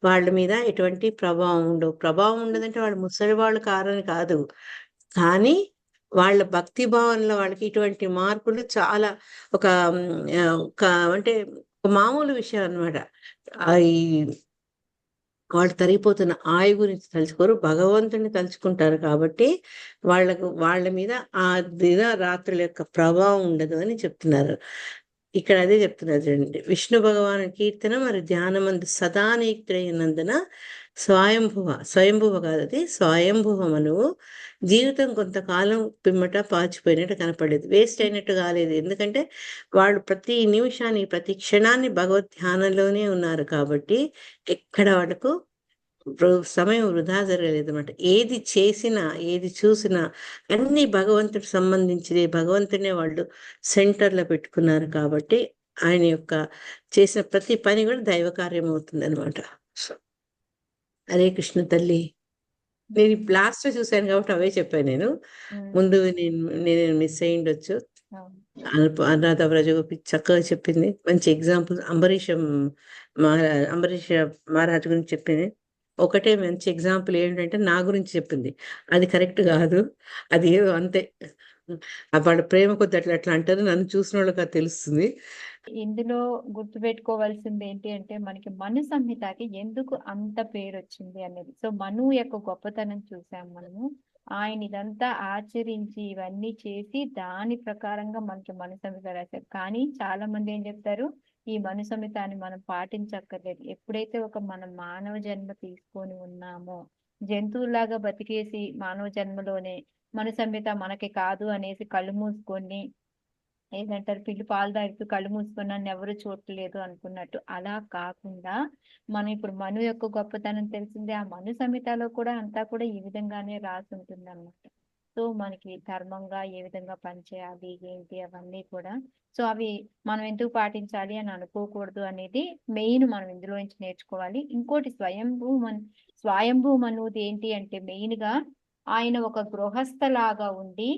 వాళ్ళ మీద ఎటువంటి ప్రభావం ఉండవు. ప్రభావం ఉండదంటే వాళ్ళు ముసలి వాళ్ళు కారని కాదు, కానీ వాళ్ళ భక్తి భావనలో వాళ్ళకి ఇటువంటి మార్పులు చాలా ఒక ఒక అంటే ఒక మామూలు విషయం అన్నమాట. ఈ వాళ్ళు తరిగిపోతున్న ఆయు గురించి తలుచుకోరు, భగవంతుని తలుచుకుంటారు. కాబట్టి వాళ్ళ మీద ఆ దిన రాత్రుల యొక్క ప్రభావం ఉండదు అని చెప్తున్నారు. ఇక్కడ అదే చెప్తున్నారు చూడండి. విష్ణు భగవాను కీర్తన మరి ధ్యానమందు సదా నియుక్తుడైనందున స్వయంభువ కాదు, అది స్వయంభువ మనువు జీవితం కొంతకాలం పిమ్మట పాచిపోయినట్టు కనపడలేదు, వేస్ట్ అయినట్టు కాలేదు. ఎందుకంటే వాళ్ళు ప్రతి నిమిషాన్ని ప్రతి క్షణాన్ని భగవద్ ధ్యానంలోనే ఉన్నారు. కాబట్టి ఎక్కడ వాళ్ళకు సమయం వృధా జరగలేదు అనమాట. ఏది చేసినా ఏది చూసినా అన్ని భగవంతుడికి సంబంధించినవి, భగవంతునే వాళ్ళు సెంటర్లో పెట్టుకున్నారు. కాబట్టి ఆయన యొక్క చేసిన ప్రతి పని కూడా దైవ కార్యం అవుతుంది అనమాట. హరే కృష్ణ తల్లి. నేను లాస్ట్ చూశాను కాబట్టి అవే చెప్పాను. నేను ముందు నేను మిస్ అయ్యిండొచ్చు. అనురాధ వ్రజగోపి చక్కగా చెప్పింది, మంచి ఎగ్జాంపుల్. అంబరీష్ మహారాజ్ గురించి చెప్పింది. ఒకటే మంచి ఎగ్జాంపుల్ ఏంటంటే నా గురించి చెప్పింది. అది కరెక్ట్ కాదు, అది ఏదో అంతే, వాళ్ళ ప్రేమ కొద్ది అట్లా అట్లా అంటారు. నన్ను చూసిన వాళ్ళకి అది తెలుస్తుంది. ఇందులో గుర్తుపెట్టుకోవాల్సింది ఏంటి అంటే మనకి మను సంహితకి ఎందుకు అంత పేరు వచ్చింది అనేది. సో మనువు యొక్క గొప్పతనం చూసాం మనము. ఆయన ఇదంతా ఆచరించి ఇవన్నీ చేసి దాని ప్రకారంగా మనకి మను సంహిత రాశారు. కానీ చాలా మంది ఏం చెప్తారు, ఈ మను సంహితాన్ని మనం పాటించక్కర్లేదు. ఎప్పుడైతే మనం మానవ జన్మ తీసుకొని ఉన్నామో, జంతువులాగా బతికేసి మానవ జన్మలోనే మను సంహిత మనకి కాదు అనేసి కళ్ళు మూసుకొని, ఏదంటారు పిల్లి పాలు తాగుతూ కళ్ళు మూసుకొని నన్ను ఎవరు చూడలేదు అనుకున్నట్టు, అలా కాకుండా మనం ఇప్పుడు మను యొక్క గొప్పతనం తెలిసిందే. ఆ మను సంహితలో కూడా అంతా కూడా ఈ విధంగానే రాసి ఉంటుంది అన్నమాట. సో మనకి ధర్మంగా ఏ విధంగా పనిచేయాలి ఏంటి అవన్నీ కూడా, సో అవి మనం ఎందుకు పాటించాలి అని అనుకోకూడదు అనేది మెయిన్ మనం ఇందులో నుంచి నేర్చుకోవాలి. ఇంకోటి స్వయంభూ మనువుది ఏంటి అంటే మెయిన్ గా ఆయన ఒక గృహస్థలాగా ఉండి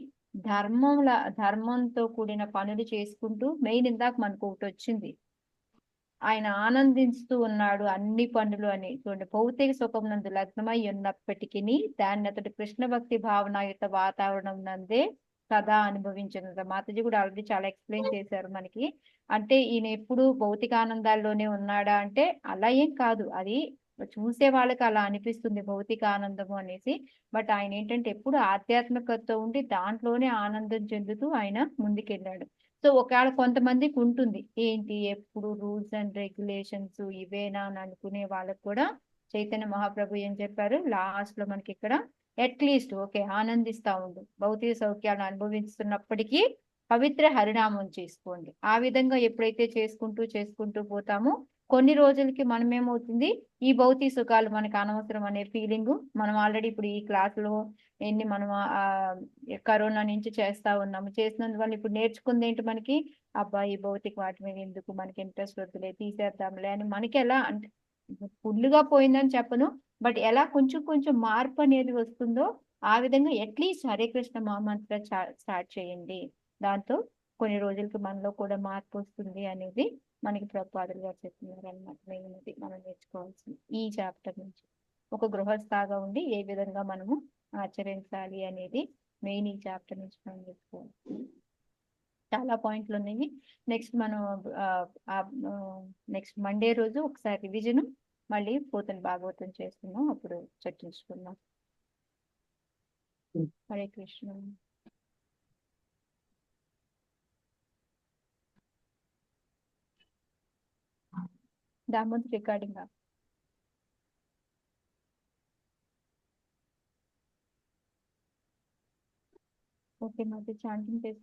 ధర్మంతో కూడిన పనులు చేసుకుంటూ, మెయిన్ ఇందాక మనకు ఒకటి వచ్చింది, ఆయన ఆనందిస్తూ ఉన్నాడు అన్ని పనులు అని. చూడండి, భౌతిక సుఖం నందు లగ్నమై ఉన్నప్పటికీ దాన్ని అతడు కృష్ణ భక్తి భావనాయుత వాతావరణం నందే సదా అనుభవించిన. మాతాజీ కూడా ఆల్రెడీ చాలా ఎక్స్ప్లెయిన్ చేశారు మనకి. అంటే ఈయన ఎప్పుడు భౌతిక ఆనందాల్లోనే ఉన్నాడా అంటే అలా ఏం కాదు, అది చూసే వాళ్ళకి అలా అనిపిస్తుంది భౌతిక ఆనందము అనేసి. బట్ ఆయన ఏంటంటే ఎప్పుడు ఆధ్యాత్మికతతో ఉండి దాంట్లోనే ఆనందం చెందుతూ ఆయన ముందుకెళ్ళాడు. సో ఒకవేళ కొంతమందికి ఉంటుంది ఏంటి ఎప్పుడు రూల్స్ అండ్ రెగ్యులేషన్స్ ఇవేనా అని అనుకునే వాళ్ళకు కూడా చైతన్య మహాప్రభు ఏం చెప్పారు లాస్ట్ లో మనకి ఇక్కడ, అట్లీస్ట్ ఓకే ఆనందిస్తా ఉండు, భౌతిక సౌఖ్యాలను అనుభవిస్తున్నప్పటికీ పవిత్ర హరినామం చేసుకోండి. ఆ విధంగా ఎప్పుడైతే చేసుకుంటూ పోతామో కొన్ని రోజులకి మనం ఏమవుతుంది, ఈ భౌతిక సుఖాలు మనకు అనవసరం అనే ఫీలింగ్, మనం ఆల్రెడీ ఇప్పుడు ఈ క్లాసులో ఎన్ని మనం కరోనా నుంచి చేస్తా ఉన్నాము, చేసినందువల్ల ఇప్పుడు నేర్చుకుంది ఏంటి మనకి, అబ్బా ఈ భౌతిక వాటి మీద ఎందుకు మనకి ఇంట్రెస్ట్ వద్దులే తీసేద్దాంలే అని. మనకి ఎలా అంటే ఫుల్గా పోయిందని చెప్పను, బట్ ఎలా కొంచెం కొంచెం మార్పు అనేది వస్తుందో ఆ విధంగా అట్లీస్ట్ హరే కృష్ణ మహామంత్ర స్టార్ట్ చేయండి. దాంతో కొన్ని రోజులకి మనలో కూడా మార్పు వస్తుంది అనేది మనకి ప్రభుపాదులు గారు చెప్తున్నారు అన్నమాట. మెయిన్ మనం నేర్చుకోవాల్సింది ఈ చాప్టర్ నుంచి, ఒక గృహస్థాగా ఉండి ఏ విధంగా మనము ఆచరించాలి అనేది మెయిన్ ఈ చాప్టర్ నుంచి మనం నేర్చుకోవాలి. చాలా పాయింట్లు ఉన్నాయి. నెక్స్ట్ మనం నెక్స్ట్ మండే రోజు ఒకసారి రివిజన్ మళ్ళీ పోతన భాగవతం చేస్తున్నాం, అప్పుడు చర్చించుకుందాం. హరే కృష్ణ. దామోద్ రికార్డింగ్ ఓకే, మాది చాంటింగ్ చేసి